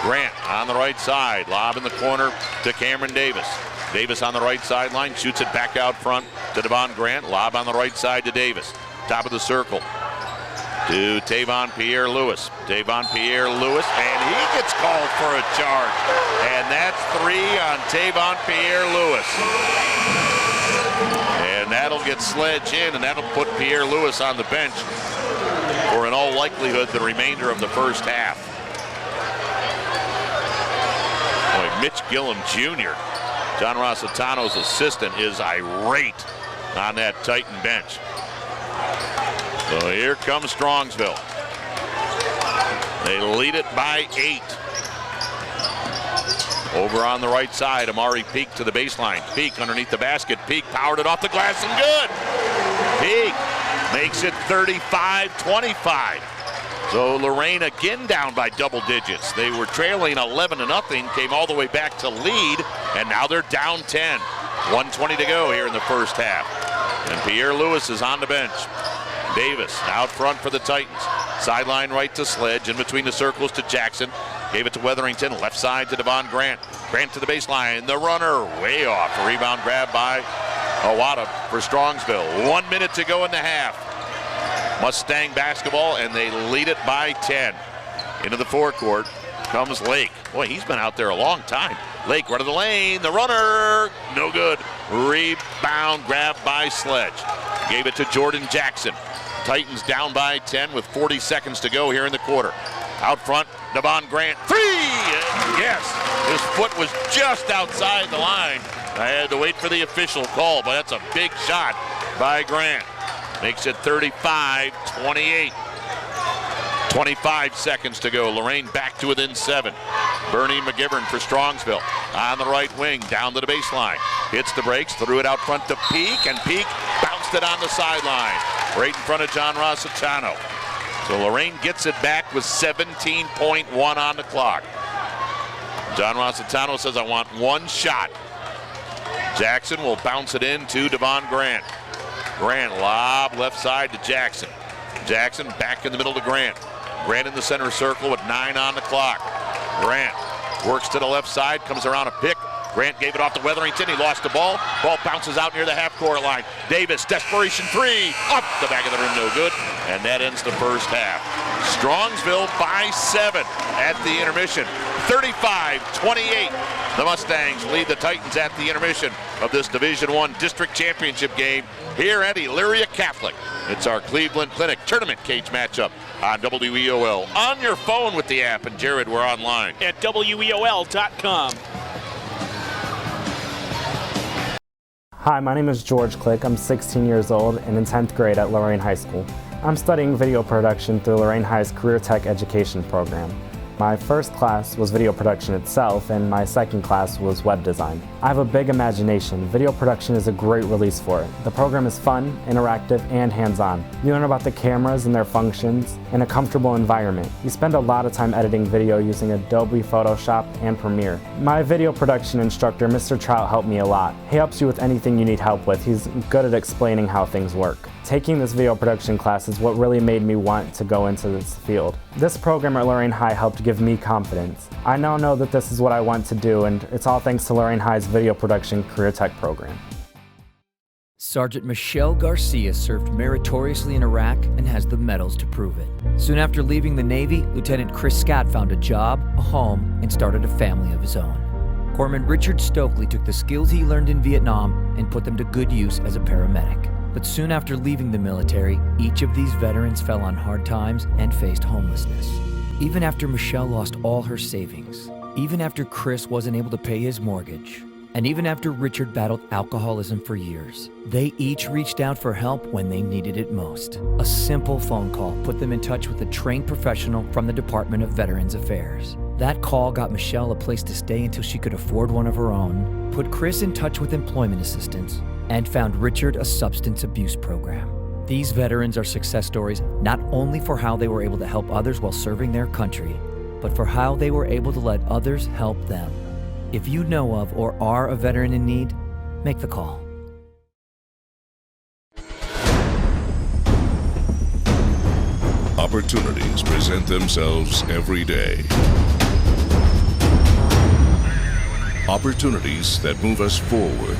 Grant on the right side. Lob in the corner to Cameron Davis. Davis on the right sideline, shoots it back out front to Devon Grant. Lob on the right side to Davis. Top of the circle to Tavon Pierre Lewis. Tavon Pierre Lewis, and he gets called for a charge. And that's 3 on Tavon Pierre Lewis. And that'll get Sledge in, and that'll put Pierre Lewis on the bench for in all likelihood the remainder of the first half. Boy, Mitch Gillum Jr., John Rossitano's assistant, is irate on that Titan bench. So here comes Strongsville. They lead it by 8. Over on the right side, Amari Peak to the baseline. Peak underneath the basket. Peak powered it off the glass and good. Peak makes it 35-25. So Lorain again down by double digits. They were trailing 11-0, came all the way back to lead, and now they're down 10. 1:20 to go here in the first half. And Pierre Lewis is on the bench. Davis out front for the Titans. Sideline right to Sledge, in between the circles to Jackson. Gave it to Weatherington, left side to Devon Grant. Grant to the baseline, the runner way off. A rebound grab by Awada for Strongsville. 1 minute to go in the half. Mustang basketball, and they lead it by 10. Into the forecourt comes Lake. Boy, he's been out there a long time. Lake right of the lane, the runner, no good. Rebound grab by Sledge. Gave it to Jordan Jackson. Titans down by 10 with 40 seconds to go here in the quarter. Out front, Devon Grant, three! Yes, his foot was just outside the line. I had to wait for the official call, but that's a big shot by Grant. Makes it 35-28. 25 seconds to go. Lorain back to within 7. Bernie McGivern for Strongsville. On the right wing, down to the baseline. Hits the brakes, threw it out front to Peak, and Peak bounced it on the sideline. Right in front of John Rossitano. So Lorain gets it back with 17.1 on the clock. John Rossitano says, I want one shot. Jackson will bounce it in to Devon Grant. Grant lob left side to Jackson. Jackson back in the middle to Grant. Grant in the center circle with 9 on the clock. Grant works to the left side, comes around a pick. Grant gave it off to Weatherington. He lost the ball. Ball bounces out near the half-court line. Davis, desperation three. Up the back of the rim, no good. And that ends the first half. Strongsville by 7 at the intermission. 35-28. The Mustangs lead the Titans at the intermission of this Division I District Championship game here at Elyria Catholic. It's our Cleveland Clinic tournament cage matchup on WEOL. On your phone with the app, and Jared, we're online at WEOL.com. Hi, my name is George Click. I'm 16 years old and in 10th grade at Lorain High School. I'm studying video production through Lorain High's Career Tech Education program. My first class was video production itself, and my second class was web design. I have a big imagination. Video production is a great release for it. The program is fun, interactive, and hands-on. You learn about the cameras and their functions in a comfortable environment. You spend a lot of time editing video using Adobe Photoshop and Premiere. My video production instructor, Mr. Trout, helped me a lot. He helps you with anything you need help with. He's good at explaining how things work. Taking this video production class is what really made me want to go into this field. This program at Lorain High helped give me confidence. I now know that this is what I want to do, and it's all thanks to Lorain High's Video Production Career Tech program. Sergeant Michelle Garcia served meritoriously in Iraq and has the medals to prove it. Soon after leaving the Navy, Lieutenant Chris Scott found a job, a home, and started a family of his own. Corpsman Richard Stokely took the skills he learned in Vietnam and put them to good use as a paramedic. But soon after leaving the military, each of these veterans fell on hard times and faced homelessness. Even after Michelle lost all her savings, even after Chris wasn't able to pay his mortgage, and even after Richard battled alcoholism for years, they each reached out for help when they needed it most. A simple phone call put them in touch with a trained professional from the Department of Veterans Affairs. That call got Michelle a place to stay until she could afford one of her own, put Chris in touch with employment assistance, and found Richard a substance abuse program. These veterans are success stories not only for how they were able to help others while serving their country, but for how they were able to let others help them. If you know of or are a veteran in need, make the call. Opportunities present themselves every day. Opportunities that move us forward.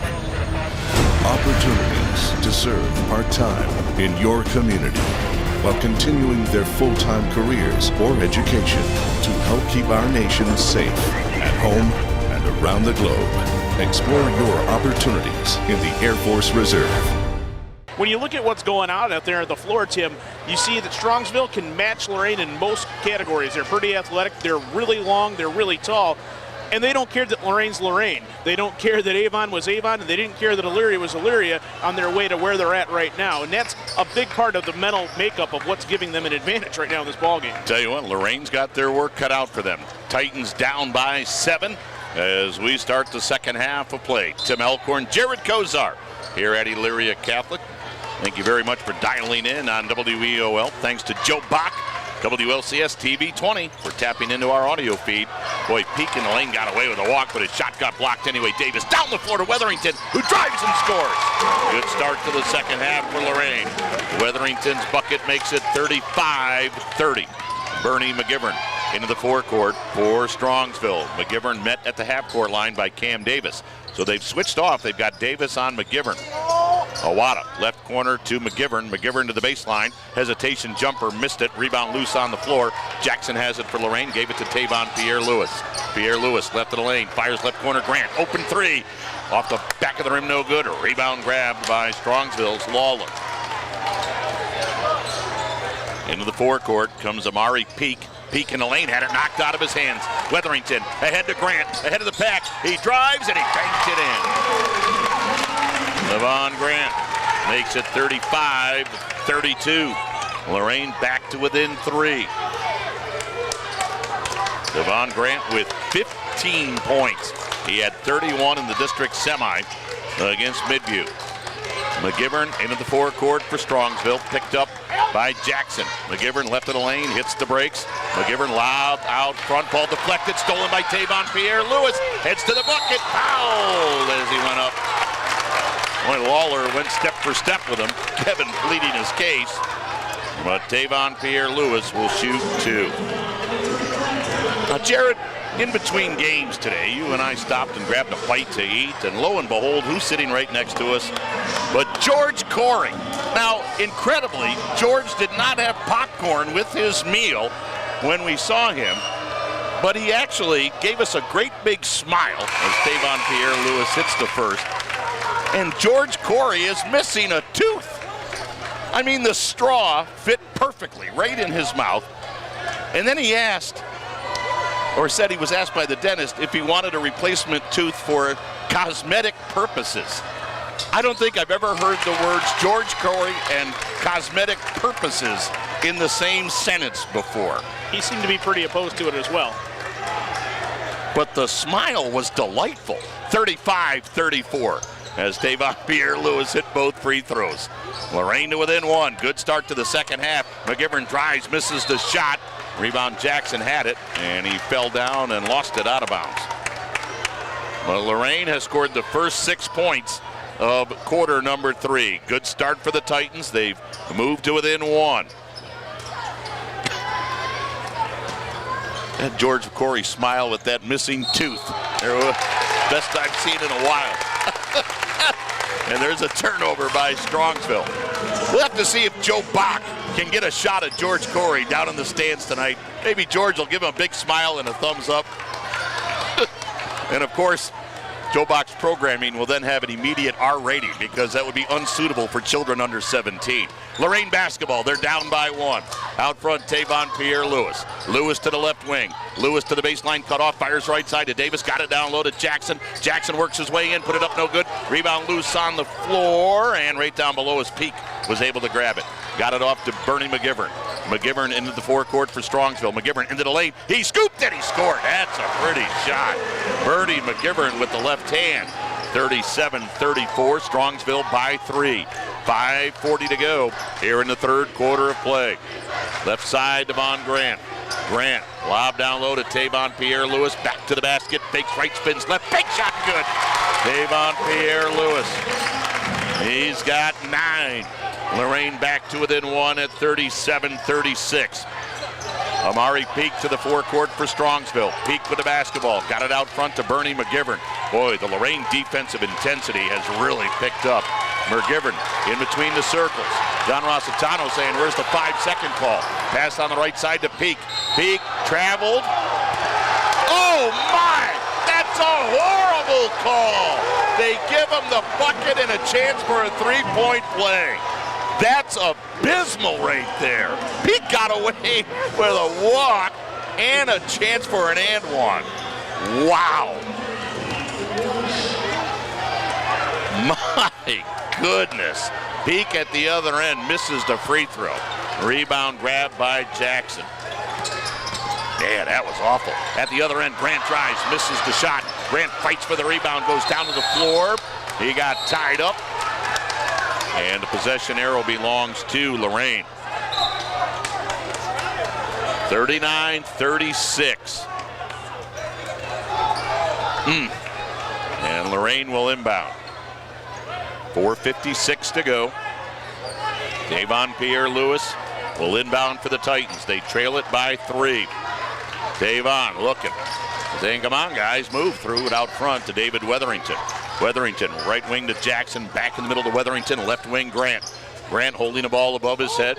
Opportunities to serve part-time in your community while continuing their full-time careers or education to help keep our nation safe at home and around the globe. Explore your opportunities in the Air Force Reserve. When you look at what's going on out there at the floor, Tim, you see that Strongsville can match Lorain in most categories. They're pretty athletic, they're really long, they're really tall, and they don't care that Lorain's Lorain. They don't care that Avon was Avon, and they didn't care that Elyria was Elyria on their way to where they're at right now. And that's a big part of the mental makeup of what's giving them an advantage right now in this ballgame. Tell you what, Lorain's got their work cut out for them. Titans down by 7. as we start the second half of play. Tim Elkhorn, Jared Kozar here at Elyria Catholic. Thank you very much for dialing in on WEOL. Thanks to Joe Bach, WLCS TV 20, for tapping into our audio feed. Boy, Peak in the lane got away with a walk, but his shot got blocked anyway. Davis down the floor to Weatherington, who drives and scores. Good start to the second half for Lorain. Weatherington's bucket makes it 35-30. Bernie McGivern into the forecourt for Strongsville. McGivern met at the half-court line by Cam Davis. So they've switched off. They've got Davis on McGivern. Awada, left corner to McGivern. McGivern to the baseline. Hesitation jumper, missed it. Rebound loose on the floor. Jackson has it for Lorain. Gave it to Tavon Pierre-Lewis. Pierre-Lewis left of the lane. Fires left corner. Grant, open three. Off the back of the rim, no good. Rebound grabbed by Strongsville's Lawler. Into the forecourt comes Amari Peak. Peak in the lane, had it knocked out of his hands. Weatherington ahead to Grant, ahead of the pack. He drives and he banks it in. Levon Grant makes it 35-32. Lorain back to within 3. Levon Grant with 15 points. He had 31 in the district semi against Midview. McGivern into the forecourt for Strongsville, picked up by Jackson. McGivern left of the lane, hits the brakes. McGivern loud out front, ball deflected, stolen by Tavon Pierre-Lewis. Heads to the bucket, fouled as he went up. Boy, Lawler went step for step with him. Kevin pleading his case, but Tavon Pierre-Lewis will shoot 2. Now, Jared, in between games today, you and I stopped and grabbed a bite to eat, and lo and behold, who's sitting right next to us? But George Corey. Now, incredibly, George did not have popcorn with his meal when we saw him, but he actually gave us a great big smile as Tavon Pierre-Lewis hits the first. And George Corey is missing a tooth. I mean, the straw fit perfectly right in his mouth. And then he asked, or said he was asked by the dentist if he wanted a replacement tooth for cosmetic purposes. I don't think I've ever heard the words George Corey and cosmetic purposes in the same sentence before. He seemed to be pretty opposed to it as well. But the smile was delightful. 35-34 as Tavon Pierre-Lewis hit both free throws. Lorain to within 1. Good start to the second half. McGivern drives, misses the shot. Rebound, Jackson had it, and he fell down and lost it out of bounds. But Lorain has scored the first 6 points of quarter number 3. Good start for the Titans. They've moved to within 1. That George Corey smile with that missing tooth. Best I've seen in a while. And there's a turnover by Strongsville. We'll have to see if Joe Bach can get a shot at George Corey down in the stands tonight. Maybe George will give him a big smile and a thumbs up. And of course, Joe Bach's programming will then have an immediate R rating because that would be unsuitable for children under 17. Lorain basketball, they're down by 1. Out front, Tavon Pierre-Lewis. Lewis to the left wing. Lewis to the baseline, cut off, fires right side to Davis. Got it down low to Jackson. Jackson works his way in, put it up, no good. Rebound loose on the floor, and right down below his Peak was able to grab it. Got it off to Bernie McGivern. McGivern into the forecourt for Strongsville. McGivern into the lane. He scooped it, he scored. That's a pretty shot. Bernie McGivern with the left hand. 37-34, Strongsville by 3. 5:40 to go here in the third quarter of play. Left side, Devon Grant. Grant, lob down low to Tavon Pierre-Lewis. Back to the basket, fakes right, spins left, fake shot, good. Tavon Pierre-Lewis. He's got 9. Lorain back to within 1 at 37-36. Amari Peak to the forecourt for Strongsville. Peak with the basketball. Got it out front to Bernie McGivern. Boy, the Lorain defensive intensity has really picked up. McGivern in between the circles. John Rossitano saying, where's the 5-second call? Pass on the right side to Peak. Peak traveled. Oh my! That's a horrible call. They give him the bucket and a chance for a 3-point play. That's abysmal right there. Peak got away with a walk and a chance for an and one. Wow. My goodness. Peak at the other end misses the free throw. Rebound grabbed by Jackson. Man, that was awful. At the other end, Grant drives, misses the shot. Grant fights for the rebound, goes down to the floor. He got tied up. And the possession arrow belongs to Lorain. 39-36. And Lorain will inbound. 4:56 to go. Davon Pierre-Lewis will inbound for the Titans. They trail it by 3. Davon looking. Saying, come on, guys, move. Through it out front to David Weatherington. Weatherington, right wing to Jackson. Back in the middle to Weatherington. Left wing, Grant. Grant holding the ball above his head.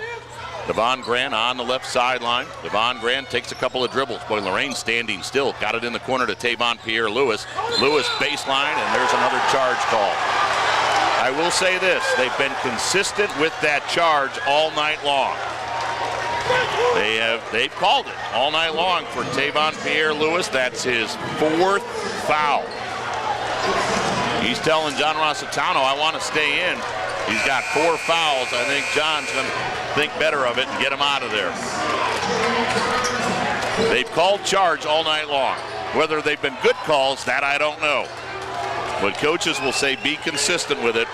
Devon Grant on the left sideline. Devon Grant takes a couple of dribbles. Boy, Lorain standing still. Got it in the corner to Tavon Pierre-Lewis. Lewis baseline, and there's another charge call. I will say this, they've been consistent with that charge all night long. They've called it all night long for Tavon Pierre-Lewis. That's his 4th foul. He's telling John Rossitano, I want to stay in. He's got 4 fouls. I think John's going to think better of it and get him out of there. They've called charge all night long. Whether they've been good calls, that I don't know. But coaches will say be consistent with it,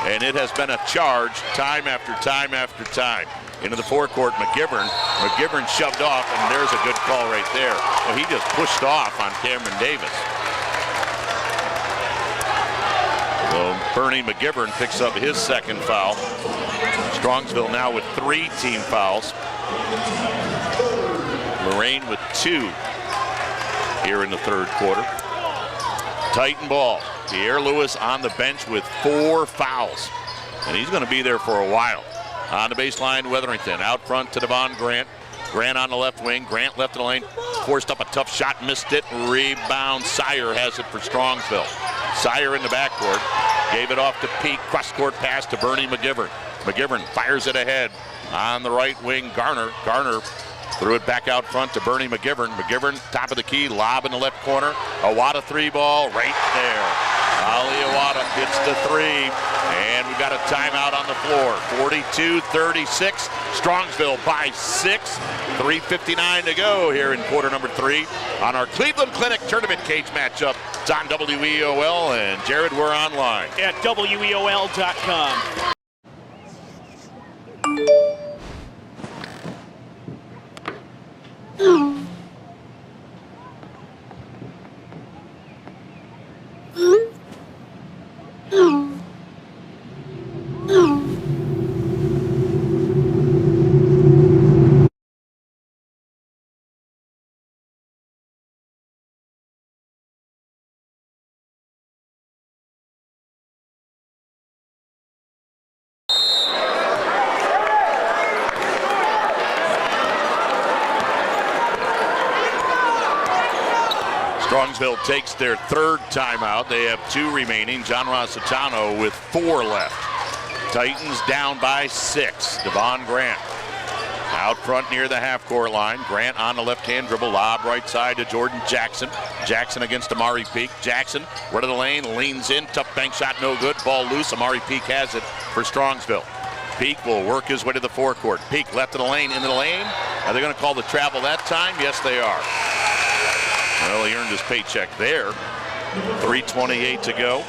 and it has been a charge time after time after time. Into the forecourt, McGivern. McGivern shoved off, and there's a good call right there. Well, he just pushed off on Cameron Davis. So Bernie McGivern picks up his 2nd foul. Strongsville now with 3 team fouls. Lorain with 2 here in the 3rd quarter. Titan ball. Pierre-Lewis on the bench with 4 fouls. And he's going to be there for a while. On the baseline, Weatherington. Out front to Devon Grant. Grant on the left wing. Grant left of the lane. Forced up a tough shot, missed it. Rebound. Sire has it for Strongsville. Sire in the backcourt. Gave it off to Peak. Cross-court pass to Bernie McGivern. McGivern fires it ahead. On the right wing, Garner. Garner threw it back out front to Bernie McGivern. McGivern, top of the key, lob in the left corner. Awada 3 ball right there. Ali Awada hits the 3, and we've got a timeout on the floor. 42-36, Strongsville by 6. 3:59 to go here in quarter number 3 on our Cleveland Clinic Tournament Cage matchup. It's on WEOL, and Jared, we're online. At WEOL.com. Strongsville takes their 3rd timeout. They have 2 remaining. John Rossitano with 4 left. Titans down by 6. Devon Grant out front near the half-court line. Grant on the left-hand dribble. Lob right side to Jordan Jackson. Jackson against Amari Peak. Jackson, right of the lane, leans in. Tough bank shot, no good. Ball loose. Amari Peak has it for Strongsville. Peak will work his way to the forecourt. Peak left of the lane, into the lane. Are they going to call the travel that time? Yes, they are. Well, he earned his paycheck there. 3:28 to go.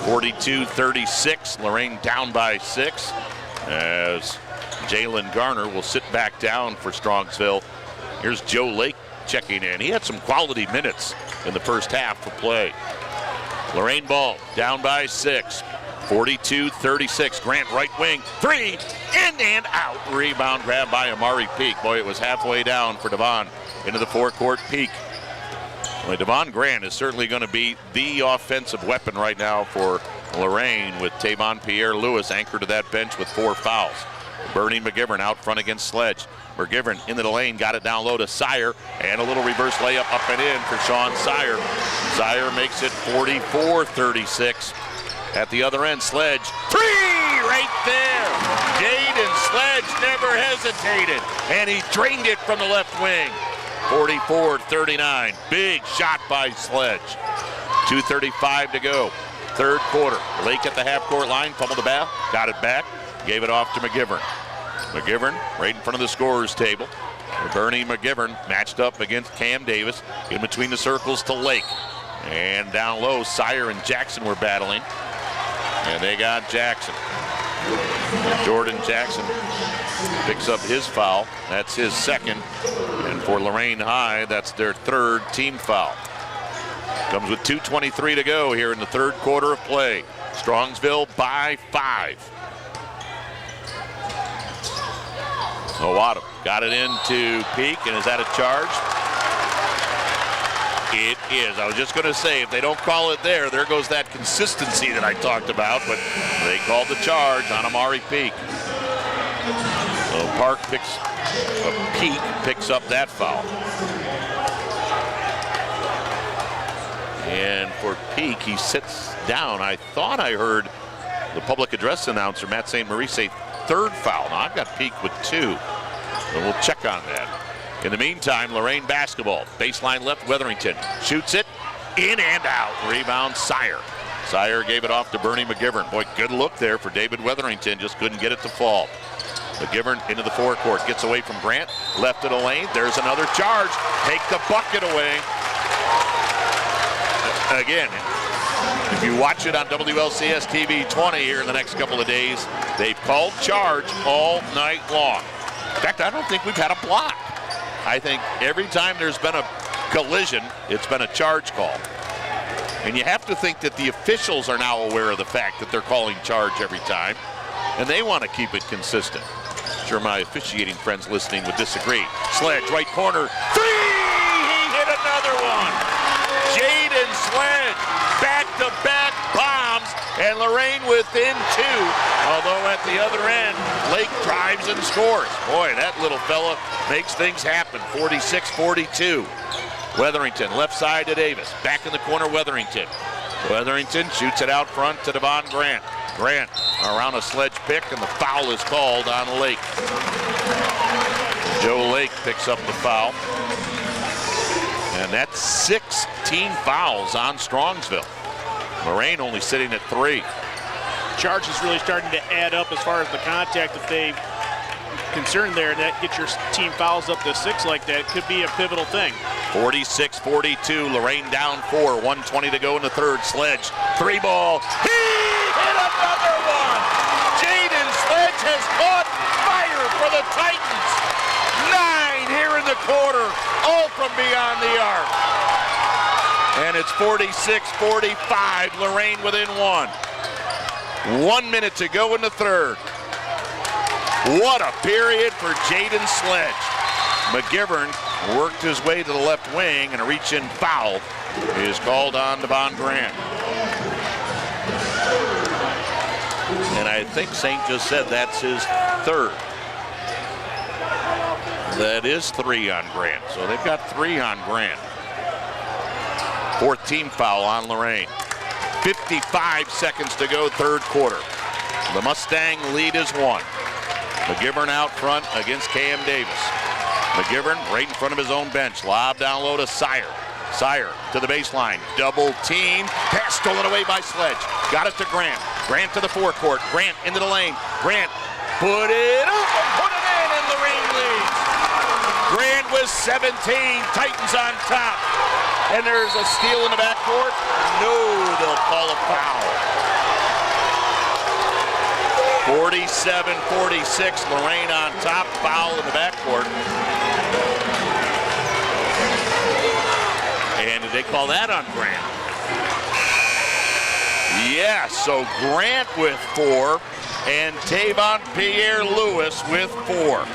42-36. Lorain down by 6 as Jalen Garner will sit back down for Strongsville. Here's Joe Lake checking in. He had some quality minutes in the first half of play. Lorain ball down by 6. 42-36. Grant right wing. 3 in and out. Rebound grab by Amari Peak. Boy, it was halfway down for Devon. Into the forecourt, Peak. Well, Devon Grant is certainly going to be the offensive weapon right now for Lorain, with Tavon Pierre-Lewis anchored to that bench with 4 fouls. Bernie McGivern out front against Sledge. McGivern into the lane, got it down low to Sire, and a little reverse layup up and in for Sean Sire. Sire makes it 44-36. At the other end, Sledge, 3 right there. Jaden Sledge never hesitated, and he drained it from the left wing. 44-39. Big shot by Sledge. 2:35 to go. 3rd quarter. Lake at the half-court line, fumbled the ball, got it back, gave it off to McGivern. McGivern right in front of the scorer's table. Bernie McGivern matched up against Cam Davis. In between the circles to Lake. And down low, Sire and Jackson were battling. And they got Jackson. Jordan Jackson picks up his foul. That's his second. And for Lorain High, that's their third team foul. Comes with 2:23 to go here in the third quarter of play. Strongsville by 5. Owado got it into Peak, and is that a charge? It is. I was just going to say, if they don't call it there goes that consistency that I talked about, but they called the charge on Amari Peak. So Peak picks up that foul. And for Peak, he sits down. I thought I heard the public address announcer, Matt St. Marie, say third foul. Now I've got Peak with 2, so we'll check on that. In the meantime, Lorain basketball. Baseline left, Weatherington shoots it in and out. Rebound, Sire. Sire gave it off to Bernie McGivern. Boy, good look there for David Weatherington. Just couldn't get it to fall. McGivern into the forecourt. Gets away from Grant. Left of the lane. There's another charge. Take the bucket away. Again, if you watch it on WLCS TV 20 here in the next couple of days, they've called charge all night long. In fact, I don't think we've had a block. I think every time there's been a collision, it's been a charge call. And you have to think that the officials are now aware of the fact that they're calling charge every time, and they want to keep it consistent. I'm sure my officiating friends listening would disagree. Sledge, right corner, 3! He hit another one! Jaden Sledge, back-to-back bombs, and Lorain within 2. Although at the other end, Lake drives and scores. Boy, that little fella makes things happen. 46-42. Weatherington, left side to Davis. Back in the corner, Weatherington. Weatherington shoots it out front to Devon Grant. Grant around a Sledge pick, and the foul is called on Lake. Joe Lake picks up the foul. And that's 16 fouls on Strongsville. Lorain only sitting at 3. Charge is really starting to add up as far as the contact that they've concerned there, and that gets your team fouls up to 6 like that. Could be a pivotal thing. 46-42, Lorain down 4, 1:20 to go in the third. Sledge, 3 ball. He hit another one! Jaden Sledge has caught fire for the Titans. 9 here in the quarter, all from beyond the arc. And it's 46-45, Lorain within 1. 1 minute to go in the third. What a period for Jaden Sledge. McGivern worked his way to the left wing, and a reach-in foul is called on Devon Grant. And I think Saint just said that's his third. That is 3 on Grant, so they've got 3 on Grant. 4th team foul on Lorain. 55 seconds to go, third quarter. The Mustang lead is 1. McGivern out front against Cam Davis. McGivern right in front of his own bench. Lob down low to Sire. Sire to the baseline. Double team. Pass stolen away by Sledge. Got it to Grant. Grant to the forecourt. Grant into the lane. Grant put it up and put it in, and Lorain leads. Grant with 17. Titans on top. And there's a steal in the backcourt. No, they'll call a foul. 47-46, Lorain on top, foul in the backcourt. And did they call that on Grant? Yes, so Grant with 4 and Tavon Pierre-Louis with 4.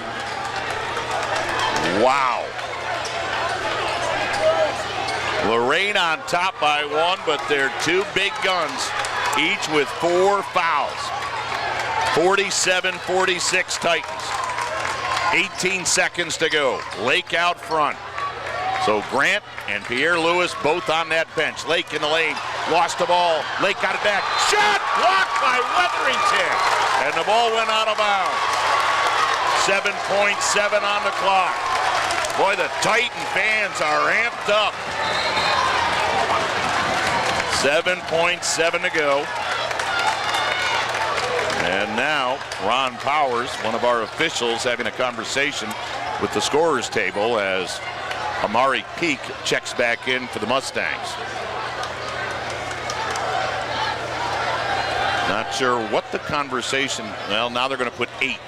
Wow. Lorain on top by 1, but they're 2 big guns, each with 4 fouls. 47-46 Titans. 18 seconds to go. Lake out front. So Grant and Pierre-Louis both on that bench. Lake in the lane. Lost the ball. Lake got it back. Shot blocked by Weatherington. And the ball went out of bounds. 7.7 on the clock. Boy, the Titan fans are amped up. 7.7 to go. And now Ron Powers, one of our officials, having a conversation with the scorer's table as Amari Peak checks back in for the Mustangs. Not sure what the conversation, well, now they're going to put 8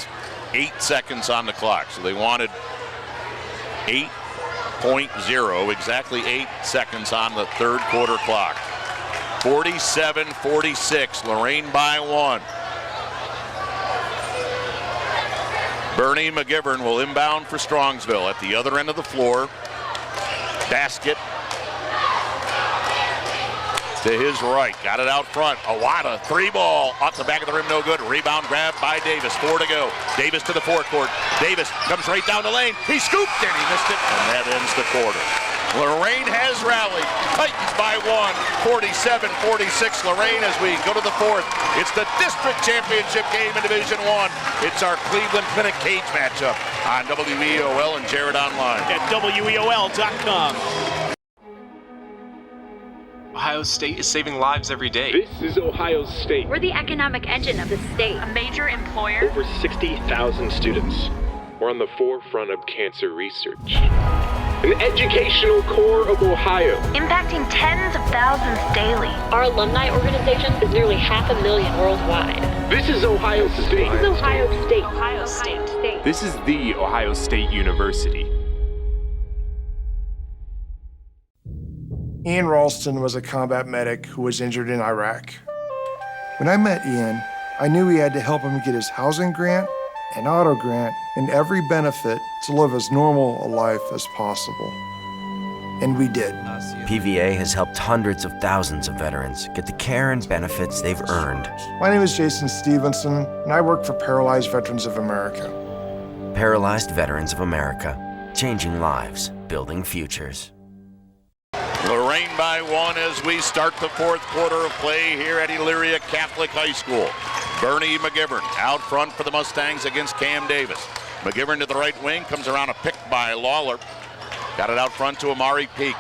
seconds on the clock. So they wanted 8.0, exactly 8 seconds on the third quarter clock. 47-46, Lorain by 1. Bernie McGivern will inbound for Strongsville at the other end of the floor. Basket to his right, got it out front. Awada, 3-ball, off the back of the rim, no good. Rebound grab by Davis, 4 to go. Davis to the forecourt. Davis comes right down the lane. He scooped and he missed it, and that ends the quarter. Lorain has rallied. Titans by 1, 47-46. Lorain as we go to the fourth. It's the district championship game in Division I. It's our Cleveland Clinic Cage matchup on WEOL and Jared Online. At WEOL.com. Ohio State is saving lives every day. This is Ohio State. We're the economic engine of the state. A major employer. Over 60,000 students. We're on the forefront of cancer research. An educational core of Ohio. Impacting tens of thousands daily. Our alumni organization is nearly 500,000 worldwide. This is Ohio State. This is Ohio State. Ohio State. This is the Ohio State University. Ian Ralston was a combat medic who was injured in Iraq. When I met Ian, I knew we had to help him get his housing grant, an auto grant, and every benefit to live as normal a life as possible. And we did. PVA has helped hundreds of thousands of veterans get the care and benefits they've earned. My name is Jason Stevenson, and I work for Paralyzed Veterans of America. Paralyzed Veterans of America, changing lives, building futures. Lorain by 1 as we start the fourth quarter of play here at Elyria Catholic High School. Bernie McGivern out front for the Mustangs against Cam Davis. McGivern to the right wing, comes around a pick by Lawler. Got it out front to Amari Peak.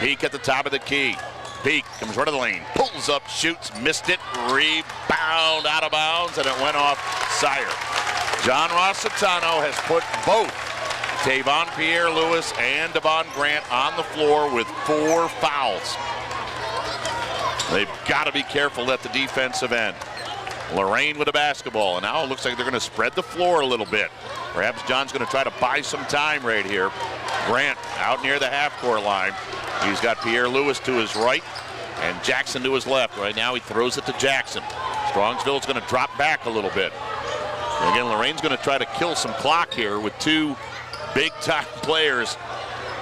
Peak at the top of the key. Peak comes right to the lane, pulls up, shoots, missed it, rebound out of bounds, and it went off Sire. John Rossitano has put both Tavon Pierre-Louis and Devon Grant on the floor with 4 fouls. They've got to be careful at the defensive end. Lorain with a basketball, and now it looks like they're going to spread the floor a little bit. Perhaps John's going to try to buy some time right here. Grant out near the half-court line. He's got Pierre-Louis to his right and Jackson to his left. Right now he throws it to Jackson. Strongsville's going to drop back a little bit. And again, Lorain's going to try to kill some clock here with 2 big-time players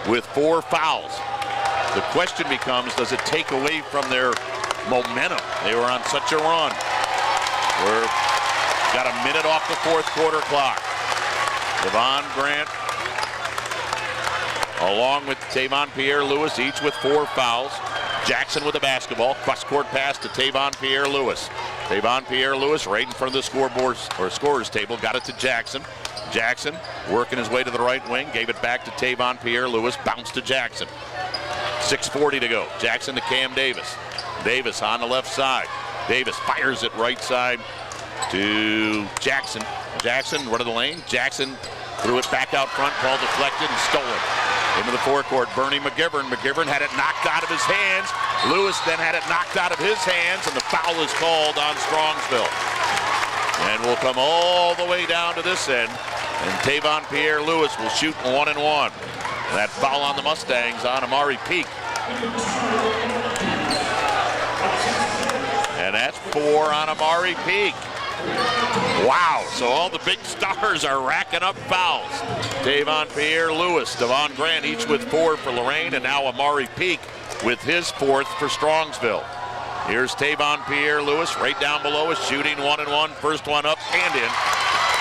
with 4 fouls. The question becomes, does it take away from their momentum? They were on such a run. We're got a minute off the fourth quarter clock. Devon Grant along with Tavon Pierre-Louis, each with 4 fouls. Jackson with the basketball. Cross-court pass to Tavon Pierre-Louis. Tavon Pierre-Louis right in front of the scoreboard or scorer's table. Got it to Jackson. Jackson working his way to the right wing. Gave it back to Tavon Pierre-Louis. Bounced to Jackson. 6:40 to go. Jackson to Cam Davis. Davis on the left side. Davis fires it right side to Jackson. Jackson, run of the lane. Jackson threw it back out front. Ball deflected and stolen. Into the forecourt, Bernie McGivern. McGivern had it knocked out of his hands. Lewis then had it knocked out of his hands, and the foul is called on Strongsville. And we'll come all the way down to this end, and Tavon Pierre-Louis will shoot 1 and 1. That foul on the Mustangs on Amari Peak. And that's 4 on Amari Peak. Wow, so all the big stars are racking up fouls. Tavon Pierre-Louis, Devon Grant, each with 4 for Lorain, and now Amari Peak with his 4th for Strongsville. Here's Tavon Pierre-Louis right down below us, shooting 1 and 1. First one up and in.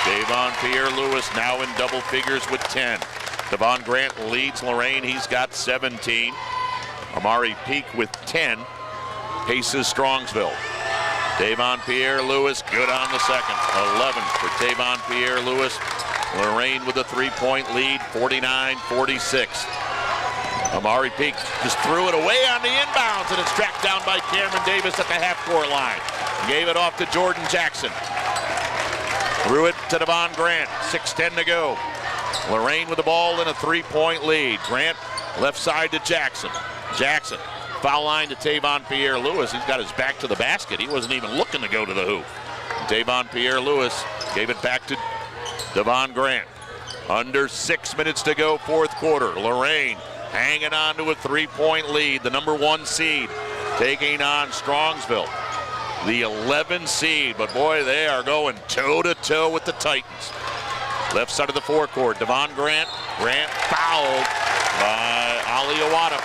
Tavon Pierre-Louis now in double figures with 10. Devon Grant leads Lorain. He's got 17. Amari Peak with 10 paces Strongsville. Tavon Pierre-Louis good on the second. 11 for Tavon Pierre-Louis. Lorain with a 3-point lead, 49-46. Amari Peak just threw it away on the inbounds, and it's tracked down by Cameron Davis at the half-court line. Gave it off to Jordan Jackson. Threw it to Devon Grant. 6:10 to go. Lorain with the ball in a 3-point lead. Grant left side to Jackson. Jackson, foul line to Tavon Pierre-Lewis. He's got his back to the basket. He wasn't even looking to go to the hoop. Tavon Pierre-Lewis gave it back to Devon Grant. Under 6 minutes to go, fourth quarter. Lorain hanging on to a 3-point lead. The number 1 seed taking on Strongsville, the 11 seed. But boy, they are going toe-to-toe with the Titans. Left side of the forecourt, Devon Grant. Grant fouled by Ali Owada.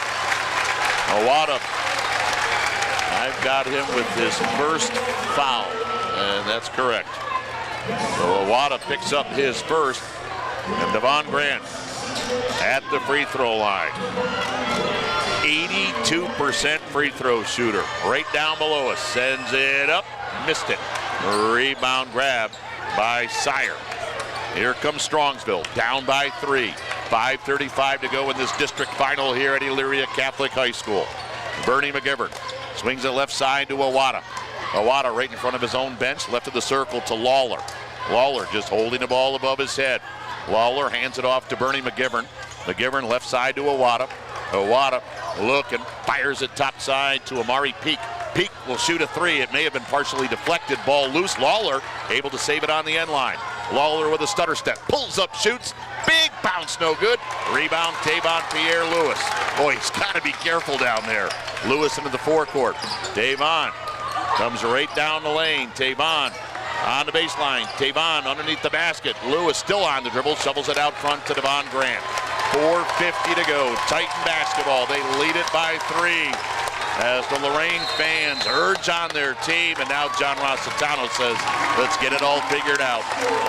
Owada, I've got him with his first foul, and that's correct. So Owada picks up his first, and Devon Grant at the free throw line. 82% free throw shooter. Right down below us. Sends it up. Missed it. Rebound grab by Sire. Here comes Strongsville. Down by 3. 5:35 to go in this district final here at Elyria Catholic High School. Bernie McGivern swings it left side to Owada. Owada right in front of his own bench. Left of the circle to Lawler. Lawler just holding the ball above his head. Lawler hands it off to Bernie McGivern. McGivern left side to Owada. Owada looking, fires it top side to Amari Peak. Peak will shoot a 3. It may have been partially deflected. Ball loose. Lawler able to save it on the end line. Lawler with a stutter step. Pulls up, shoots. Big bounce, no good. Rebound, Tavon Pierre-Lewis. Boy, he's got to be careful down there. Lewis into the forecourt. Tavon comes right down the lane. Tavon on the baseline. Tavon underneath the basket. Lewis still on the dribble. Shovels it out front to Devon Grant. 4:50 to go. Titan basketball. They lead it by 3 as the Lorain fans urge on their team. And now John Rossitano says, let's get it all figured out.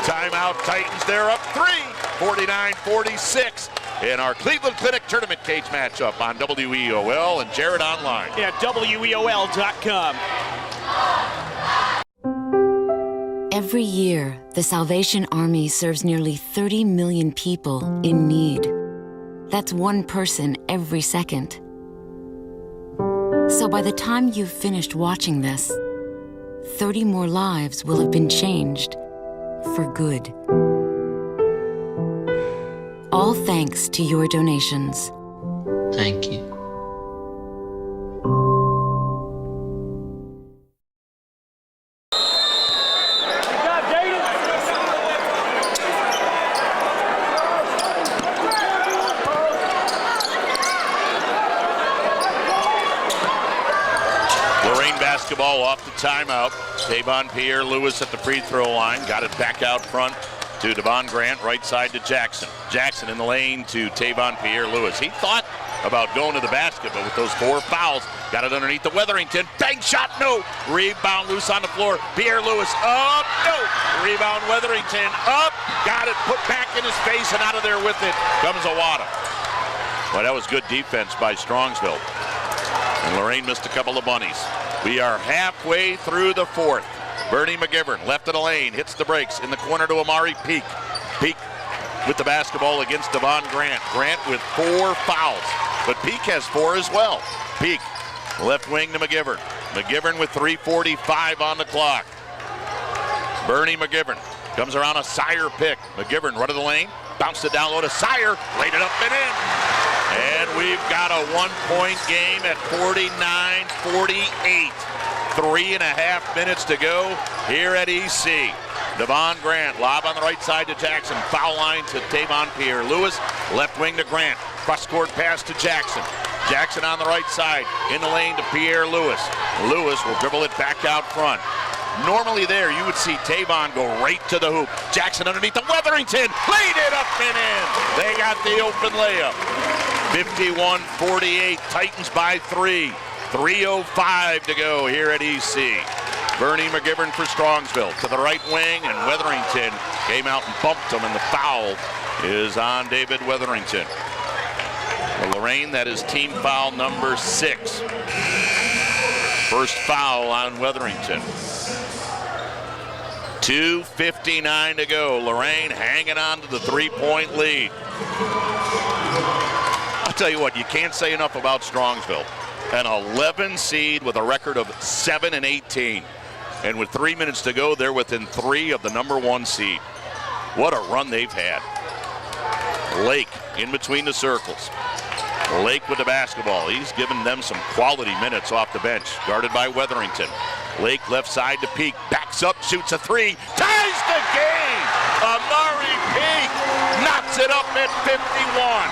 Timeout. Titans, they're up 3. 49-46 in our Cleveland Clinic tournament cage matchup on WEOL and Jared Online. Yeah, WEOL.com. Every year, the Salvation Army serves nearly 30 million people in need. That's one person every second. So by the time you've finished watching this, 30 more lives will have been changed for good. All thanks to your donations. Thank you. Basketball off the timeout. Tavon Pierre-Lewis at the free throw line. Got it back out front to Devon Grant, right side to Jackson. Jackson in the lane to Tavon Pierre-Lewis. He thought about going to the basket, but with those 4 fouls, got it underneath the Weatherington. Bang shot, no. Rebound loose on the floor. Pierre-Lewis up, no. Rebound Weatherington up. Got it put back in his face, and out of there with it comes Owada. Well, that was good defense by Strongsville. And Lorain missed a couple of bunnies. We are halfway through the 4th. Bernie McGivern, left of the lane, hits the brakes in the corner to Amari Peak. Peak with the basketball against Devon Grant. Grant with 4 fouls, but Peak has 4 as well. Peak, left wing to McGivern. McGivern with 3:45 on the clock. Bernie McGivern comes around a Sire pick. McGivern, right of the lane, bounced it down low to Sire, laid it up and in. And we've got a 1-point game at 49-48. 3.5 minutes to go here at EC. Devon Grant, lob on the right side to Jackson. Foul line to Tavon Pierre-Lewis. Left wing to Grant. Cross-court pass to Jackson. Jackson on the right side. In the lane to Pierre-Lewis. Lewis will dribble it back out front. Normally there, you would see Tavon go right to the hoop. Jackson underneath the Weatherington. Laid it up and in. They got the open layup. 51-48. Titans by 3. 3:05 to go here at EC. Bernie McGivern for Strongsville to the right wing, and Weatherington came out and bumped him, and the foul is on David Weatherington. For Lorain, that is team foul number 6. First foul on Weatherington. 2:59 to go. Lorain hanging on to the 3-point lead. I'll tell you what, you can't say enough about Strongsville. An 11 seed with a record of 7-18. And with 3 minutes to go, they're within 3 of the number 1 seed. What a run they've had. Lake in between the circles. Lake with the basketball. He's given them some quality minutes off the bench. Guarded by Weatherington. Lake left side to Peak. Backs up, shoots a three. Ties the game! Amari Peak knocks it up at 51.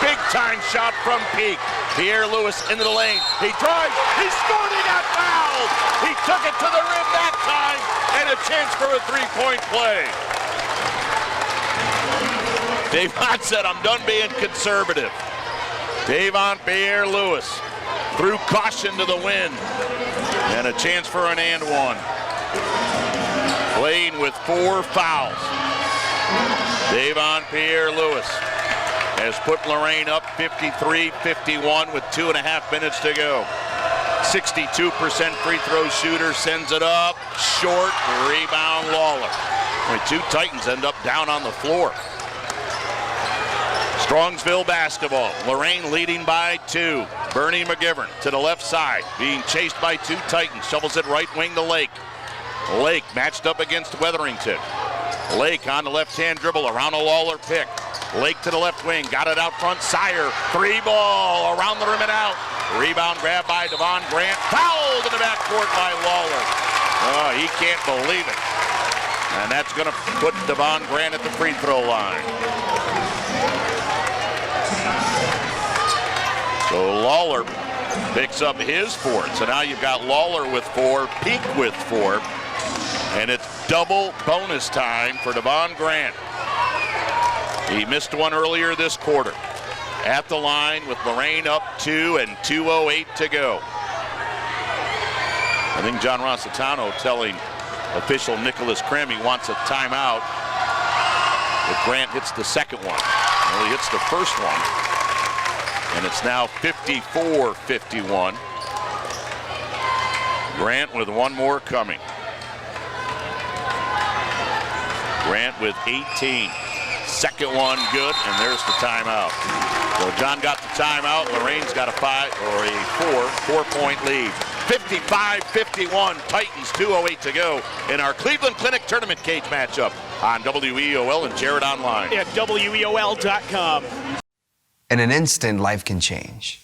Big time shot from Peak. Pierre Lewis into the lane. He drives. He scored. He got fouled. He took it to the rim that time. And a chance for a three-point play. Davon said, I'm done being conservative. Davon Pierre Lewis threw caution to the wind. And a chance for an and one. Playing with 4 fouls. Davon Pierre Lewis has put Lorain up 53-51 with 2.5 minutes to go. 62% free throw shooter, sends it up. Short, rebound Lawler. Only 2 Titans end up down on the floor. Strongsville basketball. Lorain leading by 2. Bernie McGivern to the left side, being chased by 2 Titans. Shovels it right wing to Lake. Lake matched up against Weatherington. Lake on the left-hand dribble around a Lawler pick. Lake to the left wing, got it out front. Sire, 3 ball around the rim and out. Rebound grab by Devon Grant. Fouled in the backcourt by Lawler. Oh, he can't believe it. And that's going to put Devon Grant at the free throw line. So Lawler picks up his 4th. So now you've got Lawler with 4, Peak with 4. And it's double bonus time for Devon Grant. He missed one earlier this quarter. At the line with Lorain up 2 and 2:08 to go. I think John Rossitano telling official Nicholas Krim he wants a timeout if Grant hits the second one. Well, he hits the first one. And it's now 54-51. Grant with one more coming. Grant with 18. Second one good, and there's the timeout. So John got the timeout. Lorain's got a 4-point lead. 55-51, Titans, 2:08 to go in our Cleveland Clinic tournament cage matchup on WEOL and Jared Online. At WEOL.com. In an instant, life can change.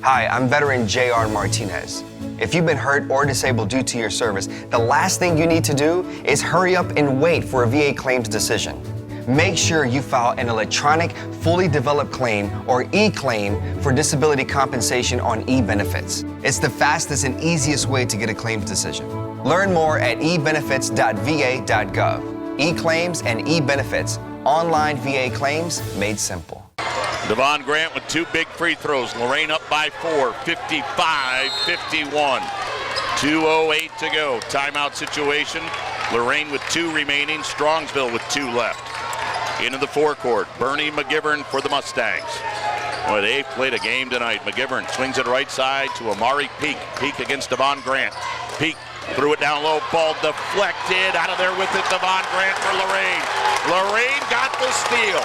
Hi, I'm veteran J.R. Martinez. If you've been hurt or disabled due to your service, the last thing you need to do is hurry up and wait for a VA claims decision. Make sure you file an electronic, fully developed claim or e-claim for disability compensation on e-benefits. It's the fastest and easiest way to get a claims decision. Learn more at ebenefits.va.gov. E-claims and e-benefits. Online VA claims made simple. Devon Grant with 2 big free throws. Lorain up by 4, 55-51. 2:08 to go. Timeout situation. Lorain with 2 remaining. Strongsville with 2 left. Into the forecourt. Bernie McGivern for the Mustangs. Boy, they've played a game tonight. McGivern swings it right side to Amari Peak. Peak against Devon Grant. Peak threw it down low. Ball deflected. Out of there with it. Devon Grant for Lorain. Lorain got the steal.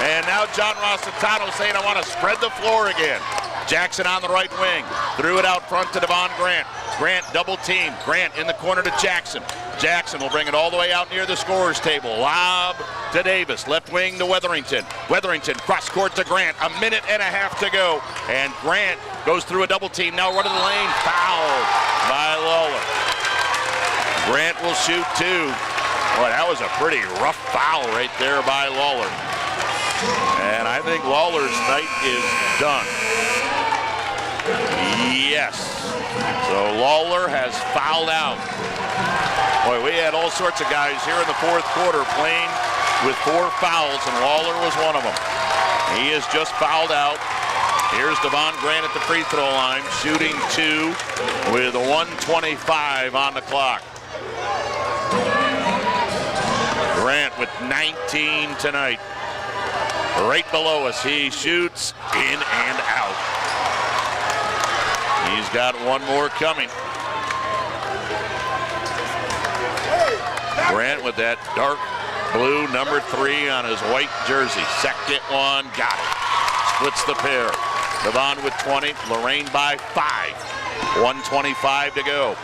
And now John Rossitano saying, I want to spread the floor again. Jackson on the right wing. Threw it out front to Devon Grant. Grant double team. Grant in the corner to Jackson. Jackson will bring it all the way out near the scorer's table. Lob to Davis. Left wing to Weatherington. Weatherington cross court to Grant. 1.5 minutes to go. And Grant goes through a double team. Now running the lane. Fouled by Lawler. Grant will shoot 2. Boy, that was a pretty rough foul right there by Lawler. And I think Lawler's night is done. Yes. So Lawler has fouled out. Boy, we had all sorts of guys here in the 4th quarter playing with 4 fouls, and Lawler was one of them. He is just fouled out. Here's Devon Grant at the free throw line, shooting 2 with 1:25 on the clock. Grant with 19 tonight. Right below us, he shoots in and out. He's got one more coming. Grant with that dark blue number 3 on his white jersey. Second one, got it. Splits the pair. Devon with 20, Lorain by 5. 1:25 to go.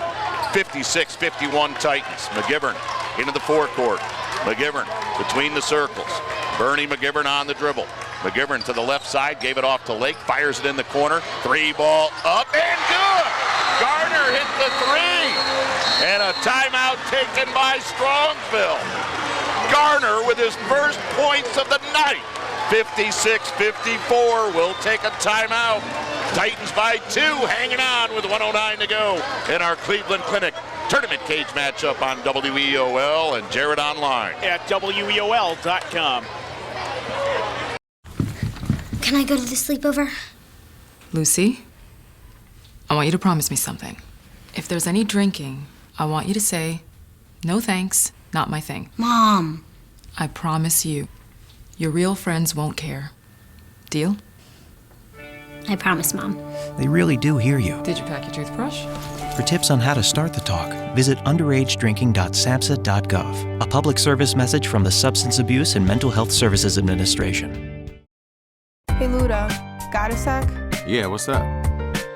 56-51 Titans. McGivern into the forecourt. McGivern between the circles. Bernie McGivern on the dribble. McGivern to the left side, gave it off to Lake, fires it in the corner. 3-ball up and good. Garner hit the 3. And a timeout taken by Strongsville. Garner with his first points of the night. 56-54 will take a timeout. Titans by 2, hanging on with 109 to go in our Cleveland Clinic tournament cage matchup on WEOL and Jared online at WEOL.com. Can I go to the sleepover? Lucy, I want you to promise me something. If there's any drinking, I want you to say, no thanks, not my thing. Mom. I promise you, your real friends won't care. Deal? I promise, Mom. They really do hear you. Did you pack your toothbrush? For tips on how to start the talk, visit underagedrinking.samhsa.gov. A public service message from the Substance Abuse and Mental Health Services Administration. Hey Luda, got a sec? Yeah, what's up?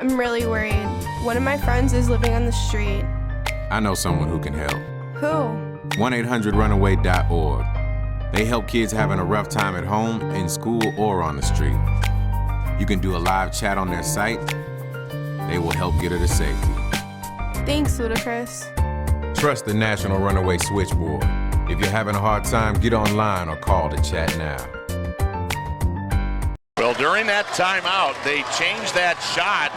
I'm really worried. One of my friends is living on the street. I know someone who can help. Who? 1-800-RUNAWAY.org. They help kids having a rough time at home, in school, or on the street. You can do a live chat on their site. They will help get her to safety. Thanks, Ludacris. Trust the National Runaway Switchboard. If you're having a hard time, get online or call to chat now. Well, during that timeout, they changed that shot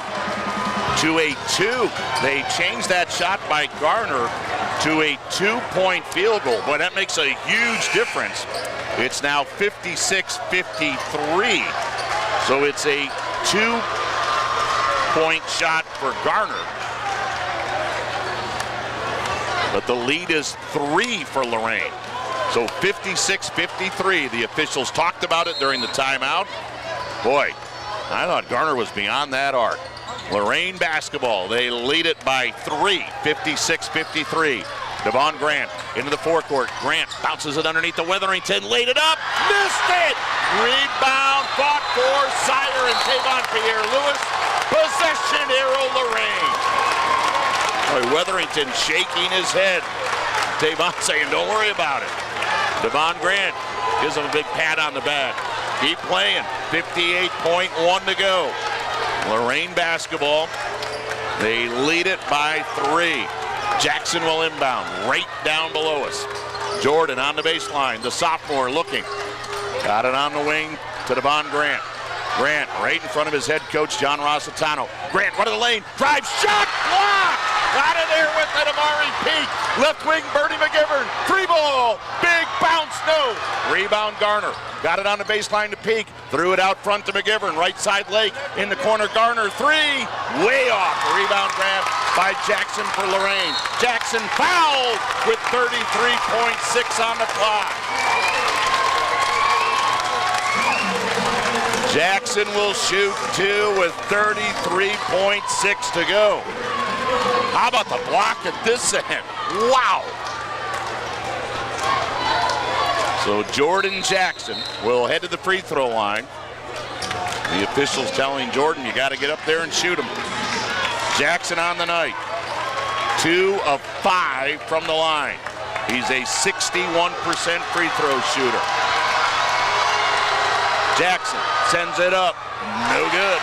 to a 2. They changed that shot by Garner to a 2-point field goal. Boy, that makes a huge difference. It's now 56-53. So it's a 2-point shot for Garner. But the lead is 3 for Lorain. So 56-53. The officials talked about it during the timeout. Boy, I thought Garner was beyond that arc. Lorain basketball, they lead it by 3, 56-53. Devon Grant into the forecourt. Grant bounces it underneath the Wetherington, laid it up, missed it! Rebound, fought for Sire and Tavon Pierre-Lewis. Possession arrow, Lorain. Boy, Wetherington shaking his head. Tavon saying, don't worry about it. Devon Grant gives him a big pat on the back. Keep playing, 58.1 to go. Lorain basketball, they lead it by 3. Jackson will inbound, right down below us. Jordan on the baseline, the sophomore looking. Got it on the wing to Devon Grant. Grant right in front of his head coach, John Rossitano. Grant, run to the lane, drive, shot, block! Out of there with it, Amari Peak. Left wing, Bernie McGivern. 3-ball, big bounce, no. Rebound, Garner. Got it on the baseline to Peak. Threw it out front to McGivern. Right side Lake. In the corner, Garner. 3. Way off. Rebound grab by Jackson for Lorain. Jackson fouled with 33.6 on the clock. Jackson will shoot 2 with 33.6 to go. How about the block at this end? Wow. So Jordan Jackson will head to the free throw line. The officials telling Jordan, you got to get up there and shoot him. Jackson on the night. 2 of 5 from the line. He's a 61% free throw shooter. Jackson sends it up. No good.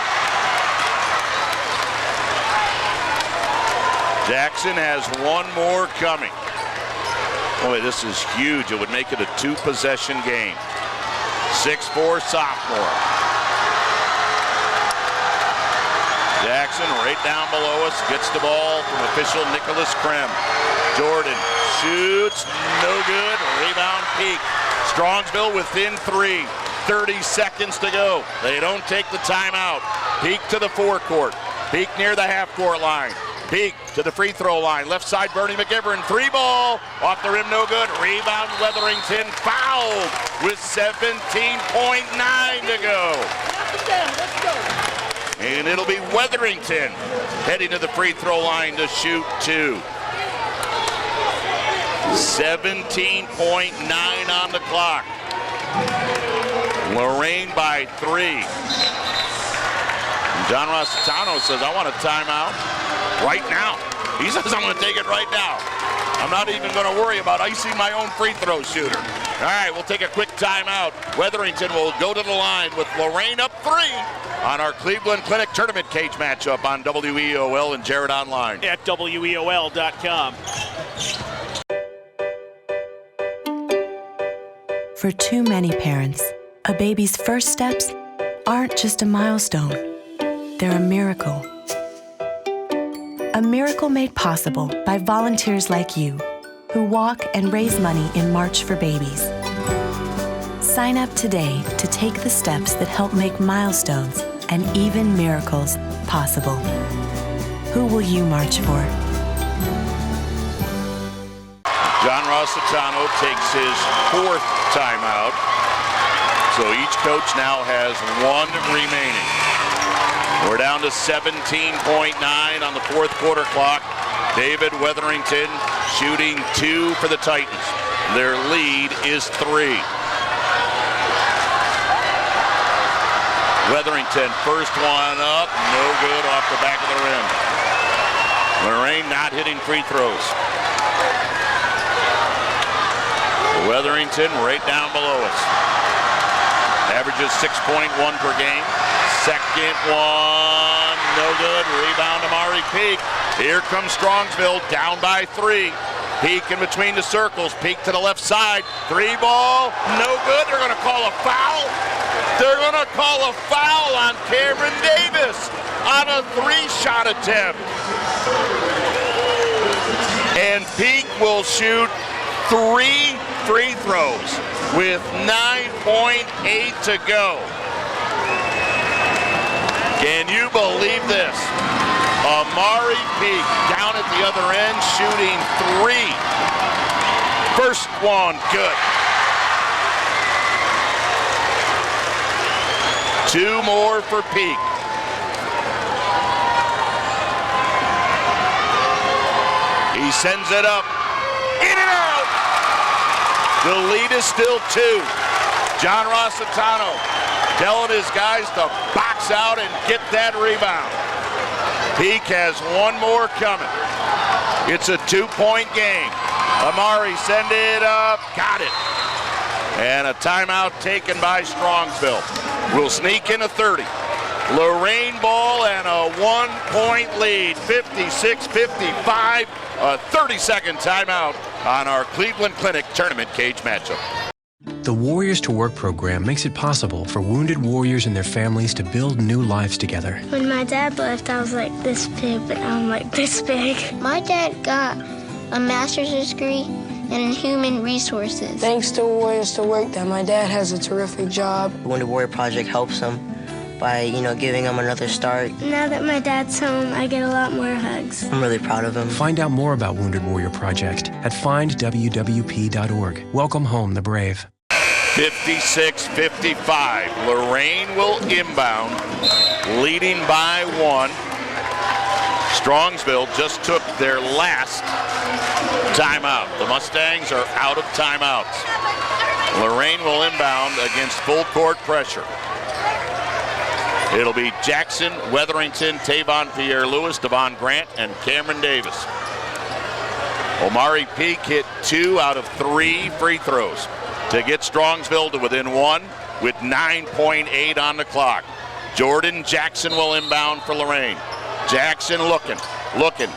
Jackson has one more coming. Boy, this is huge. It would make it a 2-possession game. 6'4" sophomore. Jackson right down below us, gets the ball from official Nicholas Krem. Jordan shoots, no good. Rebound, Peak. Strongsville within 3. 30 seconds to go. They don't take the timeout. Peak to the forecourt. Peak near the half-court line. Peak to the free throw line. Left side, Bernie McGivern. 3-ball. Off the rim, no good. Rebound, Wetherington. Fouled with 17.9 to go. And it'll be Wetherington heading to the free throw line to shoot 2. 17.9 on the clock. Lorain by 3. John Rossitano says, I want a timeout right now. He says, I'm going to take it right now. I'm not even going to worry about icing my own free throw shooter. All right, we'll take a quick timeout. Weatherington will go to the line with Lorain up 3 on our Cleveland Clinic Tournament Cage matchup on WEOL and Jared Online. At WEOL.com. For too many parents, a baby's first steps aren't just a milestone. They're a miracle. A miracle made possible by volunteers like you who walk and raise money in March for Babies. Sign up today to take the steps that help make milestones and even miracles possible. Who will you march for? John Rossitano takes his 4th timeout. So each coach now has 1 remaining. We're down to 17.9 on the 4th quarter clock. David Weatherington shooting 2 for the Titans. Their lead is 3. Weatherington, first one up, no good off the back of the rim. Lorain not hitting free throws. Weatherington right down below us. Averages 6.1 per game. Second one, no good. Rebound, Amari Peak. Here comes Strongsville, down by 3. Peak in between the circles. Peak to the left side. 3 ball, no good. They're going to call a foul. They're going to call a foul on Cameron Davis on a 3-shot attempt. And Peak will shoot 3 free throws with 9.8 to go. Can you believe this? Amari Peak down at the other end shooting 3. First one, good. 2 more for Peak. He sends it up. In and out. The lead is still 2. John Rossitano telling his guys to box out and get that rebound. Peak has 1 more coming. It's a 2-point game. Amari send it up, got it. And a timeout taken by Strongsville. We'll sneak in a 30. Lorain ball and a 1-point lead, 56-55. A 30-second timeout on our Cleveland Clinic Tournament Cage matchup. The Warriors to Work program makes it possible for wounded warriors and their families to build new lives together. When my dad left, I was like this big, but now I'm like this big. My dad got a master's degree in human resources. Thanks to Warriors to Work that my dad has a terrific job. The Wounded Warrior Project helps him by, giving him another start. Now that my dad's home, I get a lot more hugs. I'm really proud of him. Find out more about Wounded Warrior Project at findwwp.org. Welcome home, the brave. 56-55. Lorain will inbound, leading by 1. Strongsville just took their last timeout. The Mustangs are out of timeouts. Lorain will inbound against full court pressure. It'll be Jackson, Weatherington, Tavon Pierre-Louis, Devon Grant, and Cameron Davis. Omari Peak hit 2 out of 3 free throws to get Strongsville to within 1 with 9.8 on the clock. Jordan Jackson will inbound for Lorain. Jackson looking,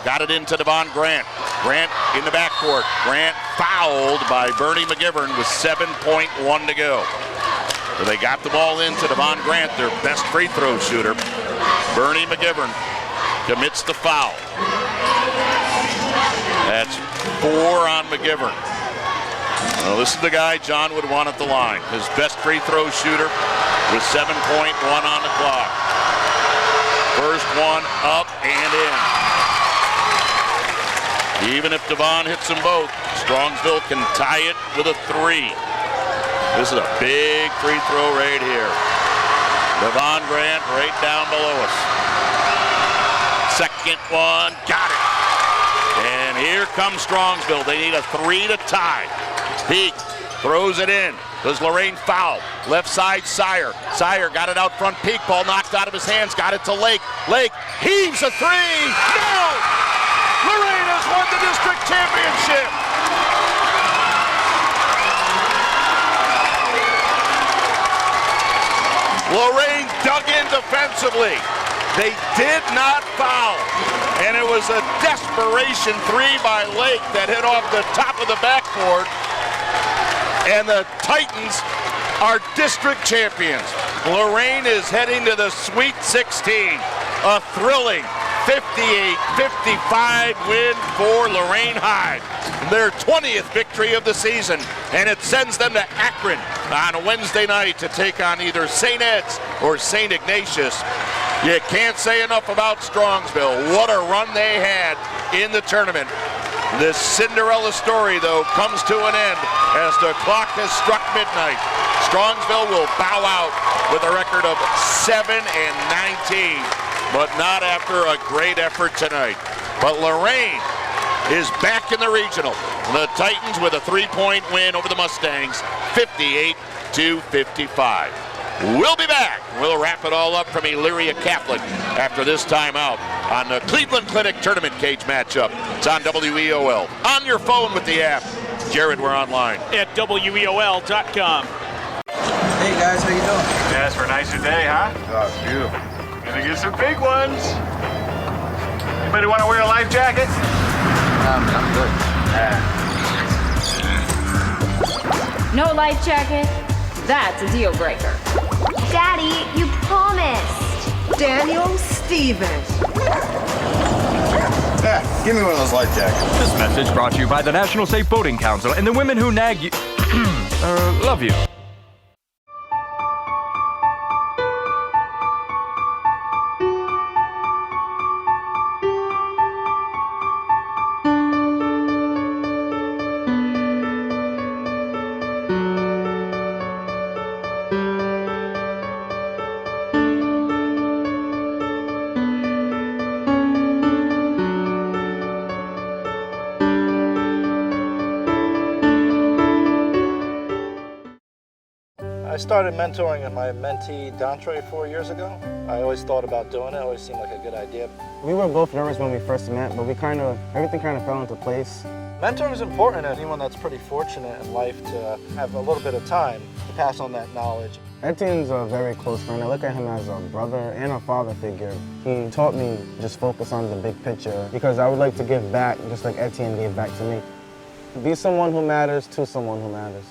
got it into Devon Grant. Grant in the backcourt. Grant fouled by Bernie McGivern with 7.1 to go. So they got the ball into Devon Grant, their best free throw shooter. Bernie McGivern commits the foul. That's 4 on McGivern. Well, this is the guy John would want at the line. His best free throw shooter with 7.1 on the clock. First one up and in. Even if Devon hits them both, Strongsville can tie it with a 3. This is a big free throw right here. Devon Grant right down below us. Second one, got it. And here comes Strongsville. They need a 3 to tie. Peak throws it in. Does Lorain foul? Left side, Sire. Sire got it out front. Peak ball knocked out of his hands. Got it to Lake. Lake heaves a 3. No! Lorain has won the district championship. Lorain dug in defensively. They did not foul. And it was a desperation three by Lake that hit off the top of the backboard. And the Titans are district champions. Lorain is heading to the Sweet 16. A thrilling 58-55 win for Lorain High. Their 20th victory of the season, and it sends them to Akron on a Wednesday night to take on either St. Ed's or St. Ignatius. You can't say enough about Strongsville. What a run they had in the tournament. This Cinderella story, though, comes to an end as the clock has struck midnight. Strongsville will bow out with a record of 7-19. But not after a great effort tonight. But Lorain is back in the regional. The Titans with a 3-point win over the Mustangs, 58-55. We'll be back. We'll wrap it all up from Elyria Catholic after this timeout on the Cleveland Clinic Tournament Cage matchup. It's on WEOL. On your phone with the app. Jared, we're online. At WEOL.com. Hey guys, how you doing? Yeah, it's for a nicer day, huh? Oh, it's beautiful. Gonna get some big ones. Anybody want to wear a life jacket? I'm good. No life jacket? That's a deal breaker. Daddy, you promised. Daniel Stevens. Yeah, give me one of those life jackets. This message brought to you by the National Safe Boating Council and the women who nag you. Love you. I started mentoring my mentee, Dantre, 4 years ago. I always thought about doing it. It always seemed like a good idea. We were both nervous when we first met, but everything kind of fell into place. Mentoring is important, and anyone that's pretty fortunate in life to have a little bit of time to pass on that knowledge. Etienne's a very close friend. I look at him as a brother and a father figure. He taught me just focus on the big picture because I would like to give back just like Etienne gave back to me. Be someone who matters to someone who matters.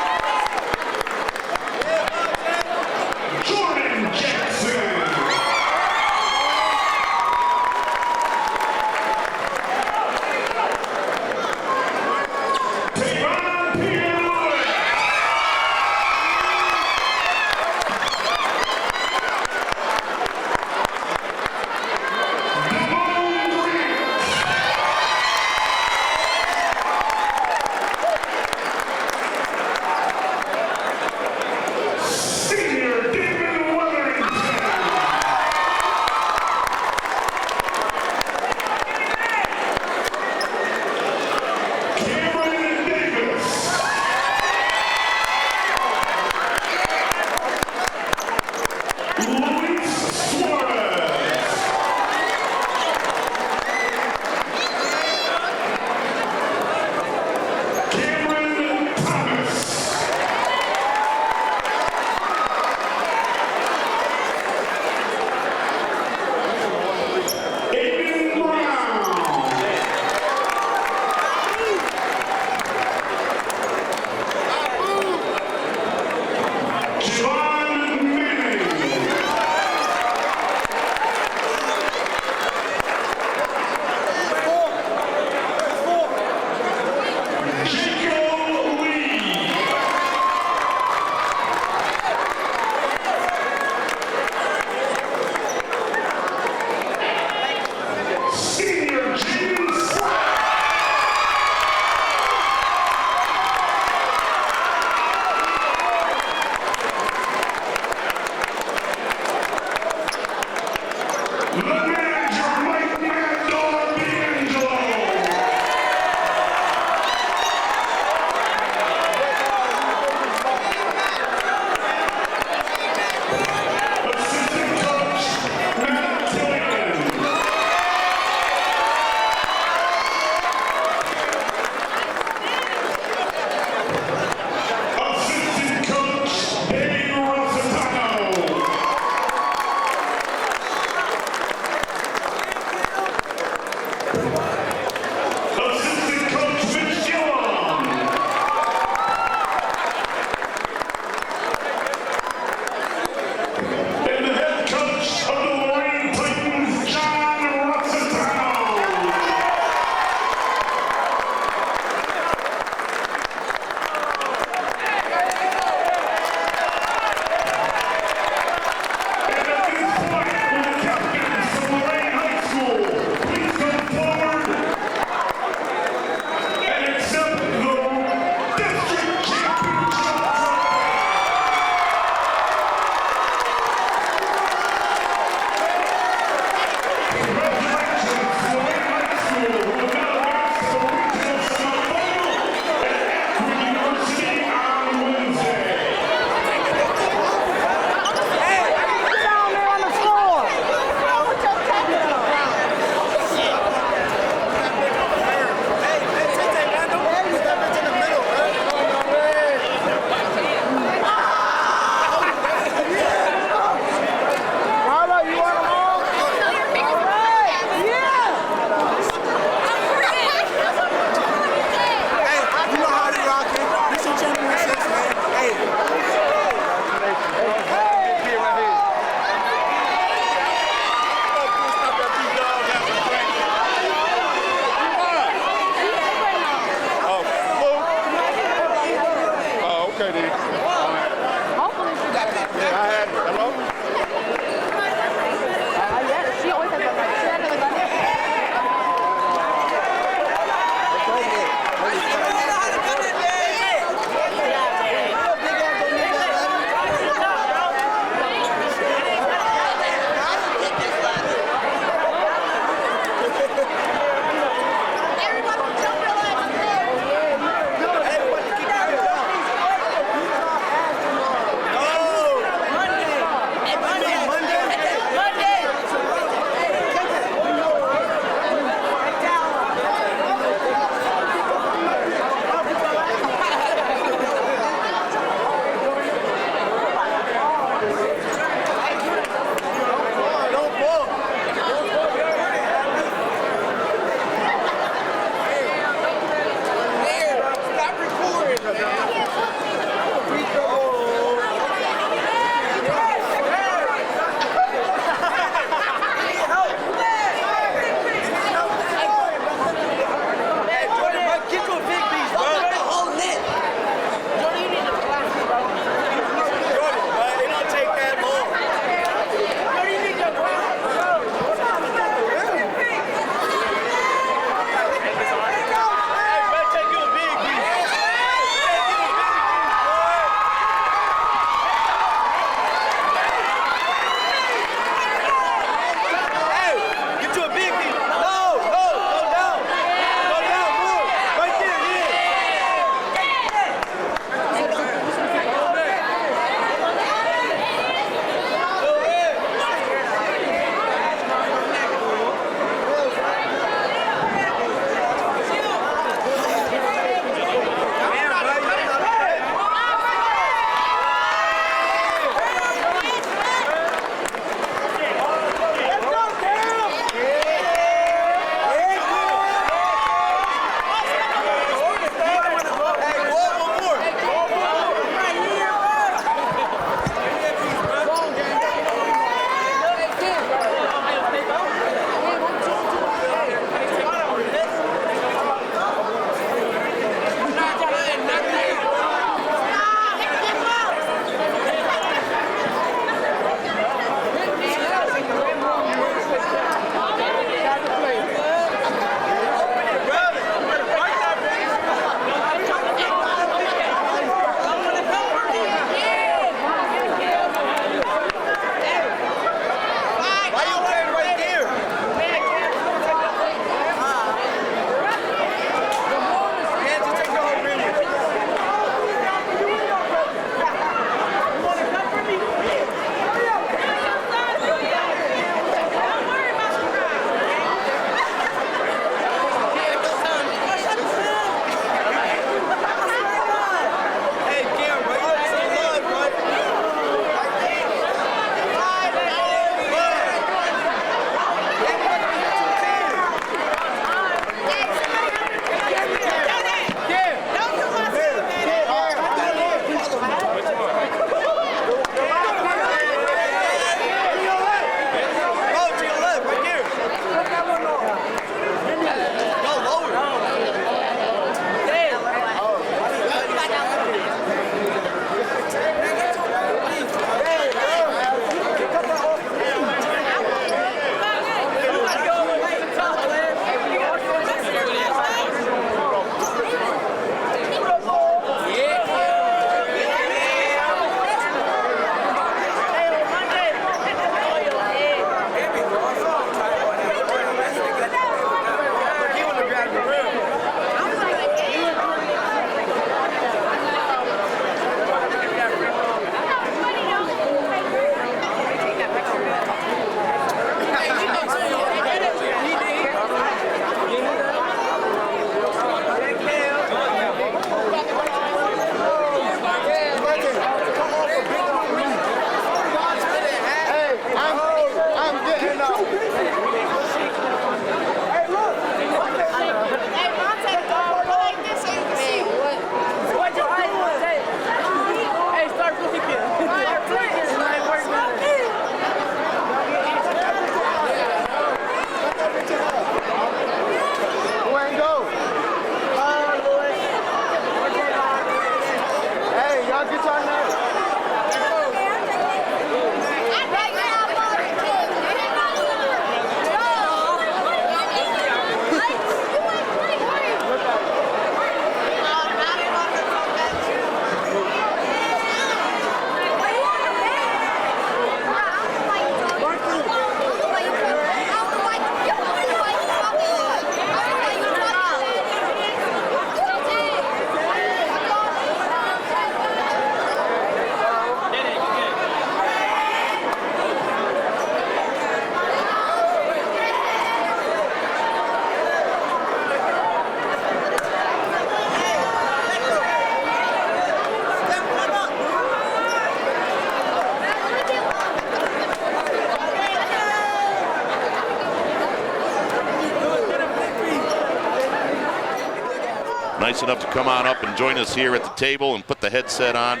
nice enough to come on up and join us here at the table and put the headset on,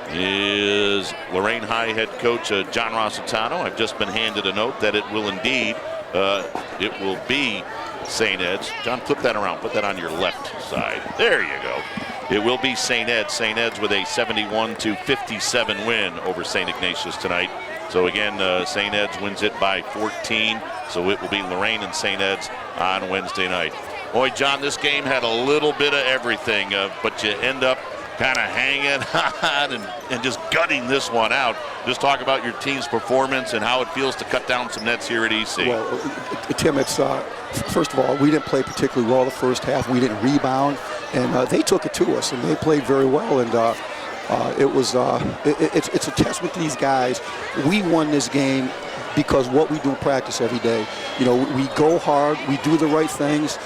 is Lorain High head coach John Rossitano. I've just been handed a note that it will indeed, it will be St. Ed's. John, flip that around. Put that on your left side. There you go. It will be St. Ed's. St. Ed's with a 71-57 win over St. Ignatius tonight. So again, St. Ed's wins it by 14. So it will be Lorain and St. Ed's on Wednesday night. Boy, John, this game had a little bit of everything, but you end up kind of hanging on and just gutting this one out. Just talk about your team's performance and how it feels to cut down some nets here at EC. Well, Tim, it's first of all, we didn't play particularly well the first half. We didn't rebound, and they took it to us, and they played very well. And it's a testament to these guys. We won this game because what we do in practice every day. You know, we go hard, we do the right things,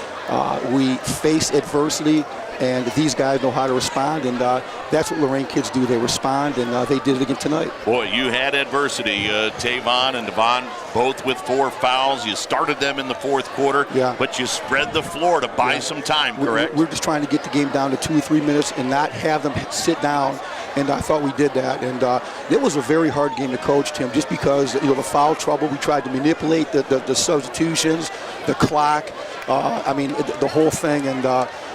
we face adversity, and these guys know how to respond, and that's what Lorain kids do. They respond, and they did it again tonight. Boy, you had adversity. Tavon and Devon both with 4 fouls. You started them in the fourth quarter, but you spread the floor to buy some time, correct? We're just trying to get the game down to 2 or 3 minutes and not have them sit down, and I thought we did that. And it was a very hard game to coach, Tim, just because, you know, the foul trouble, we tried to manipulate the substitutions, the clock, I mean, the whole thing, and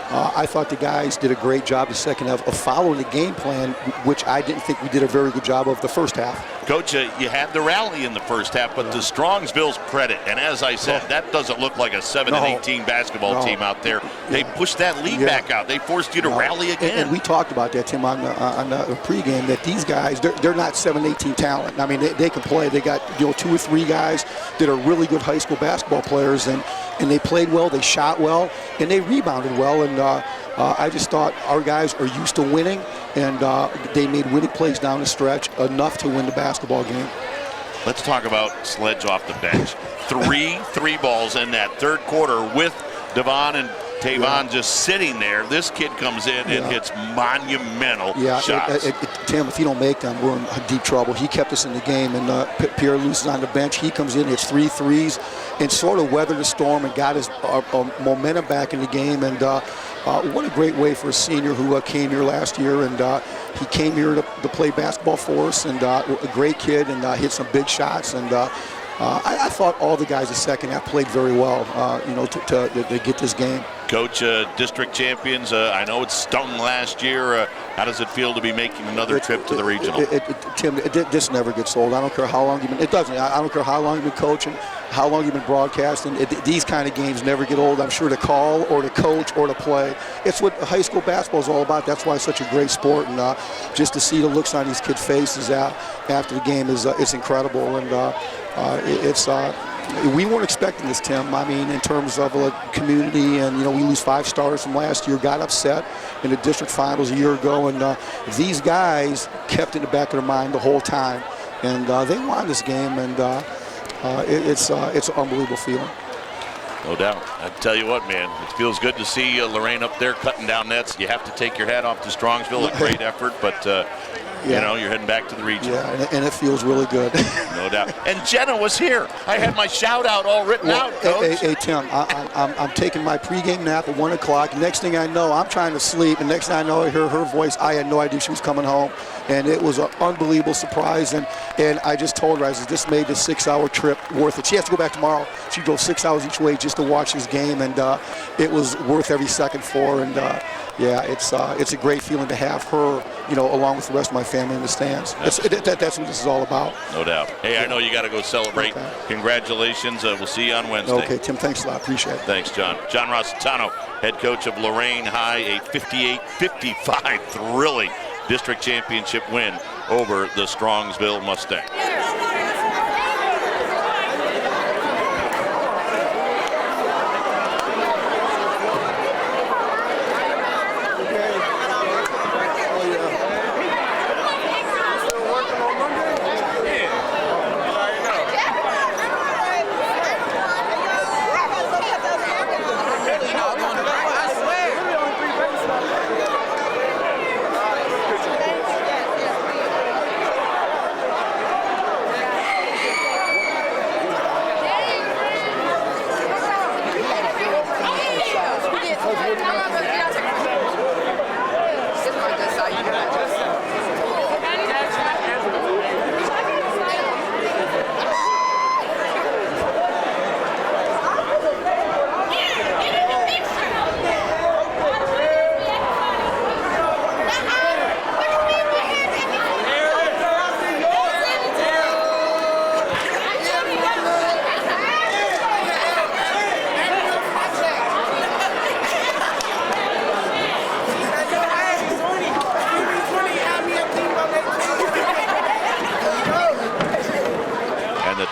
I thought the guys did a great job the second half of following the game plan, which I didn't think we did a very good job of the first half. Coach, you had the rally in the first half, but to Strongsville's credit, and as I said, that doesn't look like a 7-18 basketball team out there. They pushed that lead back out. They forced you to rally again. And we talked about that, Tim, on the pregame, that these guys, they're not 7-18 talent. I mean, they can play. They got, you know, 2 or 3 guys that are really good high school basketball players, and they played well, they shot well, and they rebounded well. And I just thought our guys are used to winning, and they made winning plays down the stretch, enough to win the basketball game. Let's talk about Sledge off the bench. 3 balls in that third quarter with Devon and Tavon just sitting there. This kid comes in and hits monumental shots. Tim, if you don't make them, we're in deep trouble. He kept us in the game, and Pierre Luce is on the bench. He comes in, hits 3 threes, and sort of weathered the storm and got his momentum back in the game. And what a great way for a senior who came here last year, and he came here to play basketball for us, and a great kid, and hit some big shots. And I thought all the guys the second half played very well, you know, to get this game. Coach, district champions, I know it stung last year. How does it feel to be making another trip to the regional? Tim, this never gets old. I don't care how long you've been. It doesn't. I don't care how long you've been coaching, how long you've been broadcasting. These kind of games never get old. I'm sure to call or to coach or to play. It's what high school basketball is all about. That's why it's such a great sport. And just to see the looks on these kids' faces after the game is it's incredible. And we weren't expecting this, Tim. I mean, in terms of a community, and, you know, we lose 5 starters from last year, got upset in the district finals a year ago, and these guys kept it in the back of their mind the whole time, and they won this game, and it's an unbelievable feeling. No doubt. I tell you what, man, it feels good to see Lorain up there cutting down nets. You have to take your hat off to Strongsville. A great effort, but you know, you're heading back to the region. Yeah, and it feels really good. No doubt. And Jenna was here. I had my shout out all written out, Coach. Hey, Tim, I'm taking my pregame nap at 1 o'clock. Next thing I know, I'm trying to sleep, and next thing I know, I hear her voice. I had no idea she was coming home, and it was an unbelievable surprise. And I just told her, I said, this made the 6-hour trip worth it. She has to go back tomorrow. She drove 6 hours each way just to watch this game, and it was worth every second for her. And yeah, it's a great feeling to have her, you know, along with the rest of my family in the stands. That's what this is all about. No doubt. Hey, I know you got to go celebrate. Okay. Congratulations. We'll see you on Wednesday. Okay, Tim, thanks a lot. Appreciate it. Thanks, John. John Rossitano, head coach of Lorain High, a 58-55 thrilling district championship win over the Strongsville Mustangs.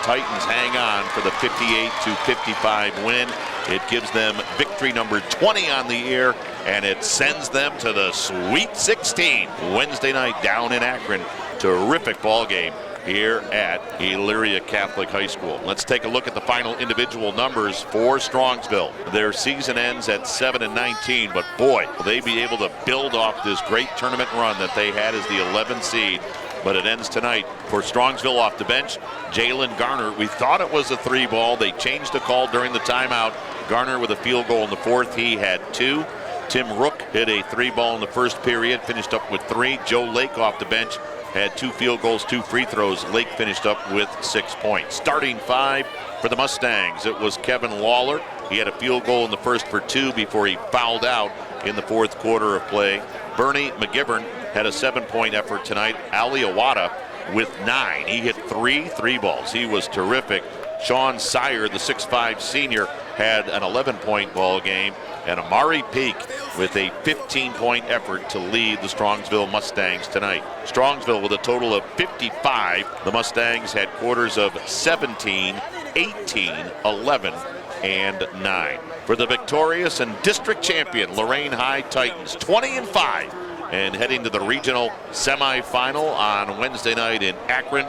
Titans hang on for the 58-55 win. It gives them victory number 20 on the year, and it sends them to the Sweet 16 Wednesday night down in Akron. Terrific ball game here at Elyria Catholic High School. Let's take a look at the final individual numbers for Strongsville. Their season ends at 7-19, but boy, will they be able to build off this great tournament run that they had as the 11th seed. But it ends tonight for Strongsville off the bench. Jalen Garner, we thought it was a 3-ball. They changed the call during the timeout. Garner with a field goal in the 4th. He had 2. Tim Rook hit a 3-ball in the first period, finished up with 3. Joe Lake off the bench had 2 field goals, 2 free throws. Lake finished up with 6 points. Starting 5 for the Mustangs, it was Kevin Lawler. He had a field goal in the first for 2 before he fouled out in the 4th quarter of play. Bernie McGivern had a 7-point effort tonight. Ali Awada with 9. He hit 3 3-balls. He was terrific. Sean Sire, the 6'5 senior, had an 11-point ball game. And Amari Peak with a 15-point effort to lead the Strongsville Mustangs tonight. Strongsville with a total of 55. The Mustangs had quarters of 17, 18, 11, and 9. For the victorious and district champion Lorain High Titans, 20-5. And heading to the regional semifinal on Wednesday night in Akron.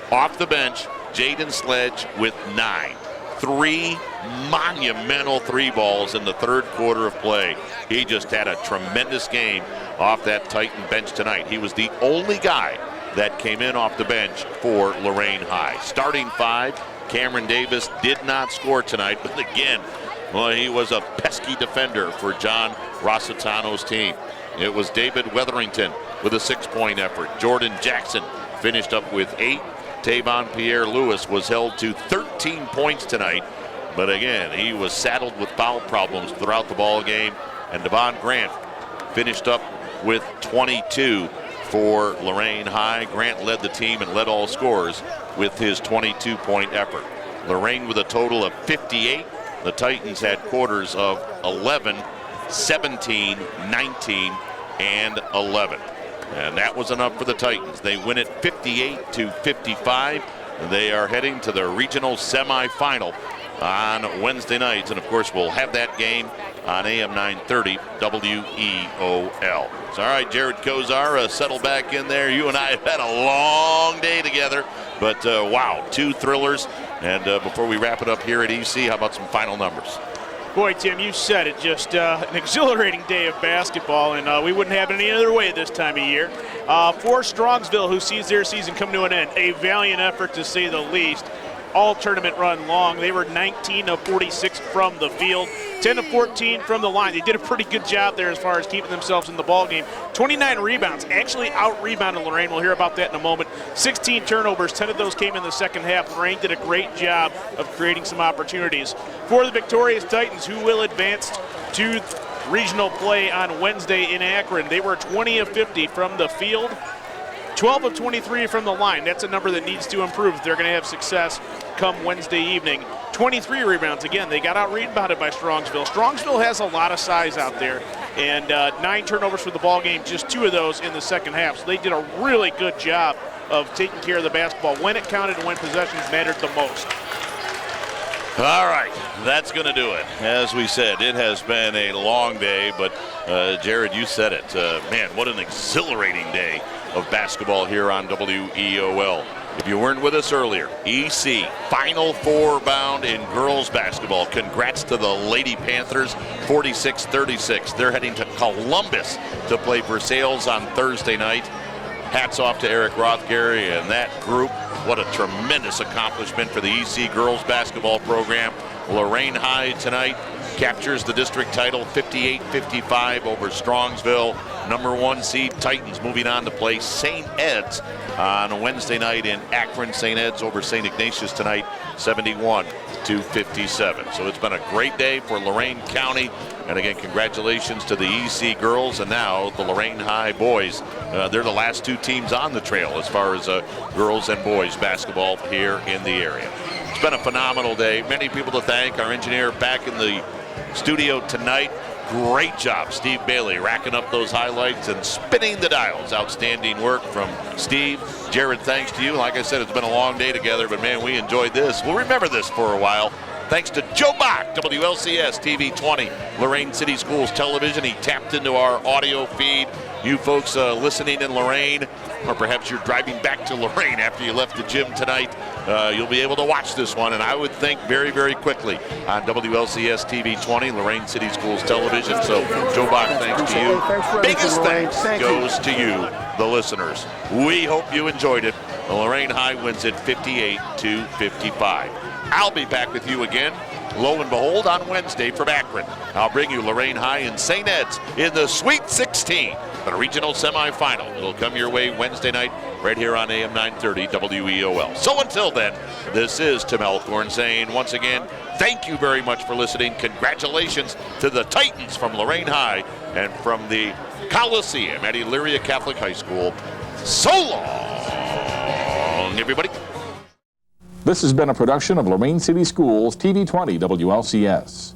Off the bench, Jaden Sledge with 9. 3 monumental 3-balls in the 3rd quarter of play. He just had a tremendous game off that Titan bench tonight. He was the only guy that came in off the bench for Lorain High. Starting 5, Cameron Davis did not score tonight, but again, well, he was a pesky defender for John Rossitano's team. It was David Wetherington with a 6-point effort. Jordan Jackson finished up with 8. Tavon Pierre-Lewis was held to 13 points tonight, but again, he was saddled with foul problems throughout the ball game. And Devon Grant finished up with 22 for Lorain High. Grant led the team and led all scorers with his 22-point effort. Lorain with a total of 58. The Titans had quarters of 11, 17, 19, and 11. And that was enough for the Titans. They win it 58-55. They are heading to the regional semifinal on Wednesday nights. And of course, we'll have that game on AM 930 WEOL. So, all right, Jared Kozar, settle back in there. You and I have had a long day together, but wow, 2 thrillers. And before we wrap it up here at EC, how about some final numbers? Boy, Tim, you said it. Just an exhilarating day of basketball, and we wouldn't have it any other way this time of year. For Strongsville, who sees their season come to an end, a valiant effort to say the least. All tournament run long. They were 19 of 46 from the field, 10 of 14 from the line. They did a pretty good job there as far as keeping themselves in the ball game. 29 rebounds, actually out-rebounded Lorain. We'll hear about that in a moment. 16 turnovers, 10 of those came in the second half. Lorain did a great job of creating some opportunities. For the victorious Titans, who will advance to regional play on Wednesday in Akron, they were 20 of 50 from the field, 12 of 23 from the line. That's a number that needs to improve if they're going to have success come Wednesday evening. 23 rebounds. Again, they got out-rebounded by Strongsville. Strongsville has a lot of size out there, and 9 turnovers for the ball game, just 2 of those in the second half. So they did a really good job of taking care of the basketball when it counted and when possessions mattered the most. All right, that's going to do it. As we said, it has been a long day, but Jared, you said it. Man, what an exhilarating day of basketball here on WEOL. If you weren't with us earlier, EC Final Four bound in girls basketball. Congrats to the Lady Panthers, 46-36. They're heading to Columbus to play for Sales on Thursday night. Hats off to Eric Rothgary and that group. What a tremendous accomplishment for the EC girls basketball program. Lorain High tonight captures the district title 58-55 over Strongsville. Number 1 seed Titans moving on to play St. Ed's on Wednesday night in Akron. St. Ed's over St. Ignatius tonight, 71-57. So it's been a great day for Lorain County. And again, congratulations to the EC girls and now the Lorain High boys. They're the last 2 teams on the trail as far as girls and boys basketball here in the area. It's been a phenomenal day. Many people to thank. Our engineer back in the studio tonight. Great job, Steve Bailey, racking up those highlights and spinning the dials. Outstanding work from Steve. Jared, thanks to you. Like I said, it's been a long day together, but man, we enjoyed this. We'll remember this for a while. Thanks to Joe Bach, WLCS TV 20, Lorain City Schools Television. He tapped into our audio feed. You folks listening in Lorain, or perhaps you're driving back to Lorain after you left the gym tonight, you'll be able to watch this one, and I would think very, very quickly on WLCS TV 20, Lorain City Schools Television. So, Joe Bach, thanks to you. Biggest thanks goes to you, the listeners. We hope you enjoyed it. The Lorain High wins it 58-55. I'll be back with you again, lo and behold, on Wednesday from Akron. I'll bring you Lorain High and St. Ed's in the Sweet 16, the regional semifinal. It'll come your way Wednesday night right here on AM 930 WEOL. So until then, this is Tim Elkhorn saying once again, thank you very much for listening. Congratulations to the Titans from Lorain High and from the Coliseum at Elyria Catholic High School. So long, everybody. This has been a production of Lorain City Schools TV 20 WLCS.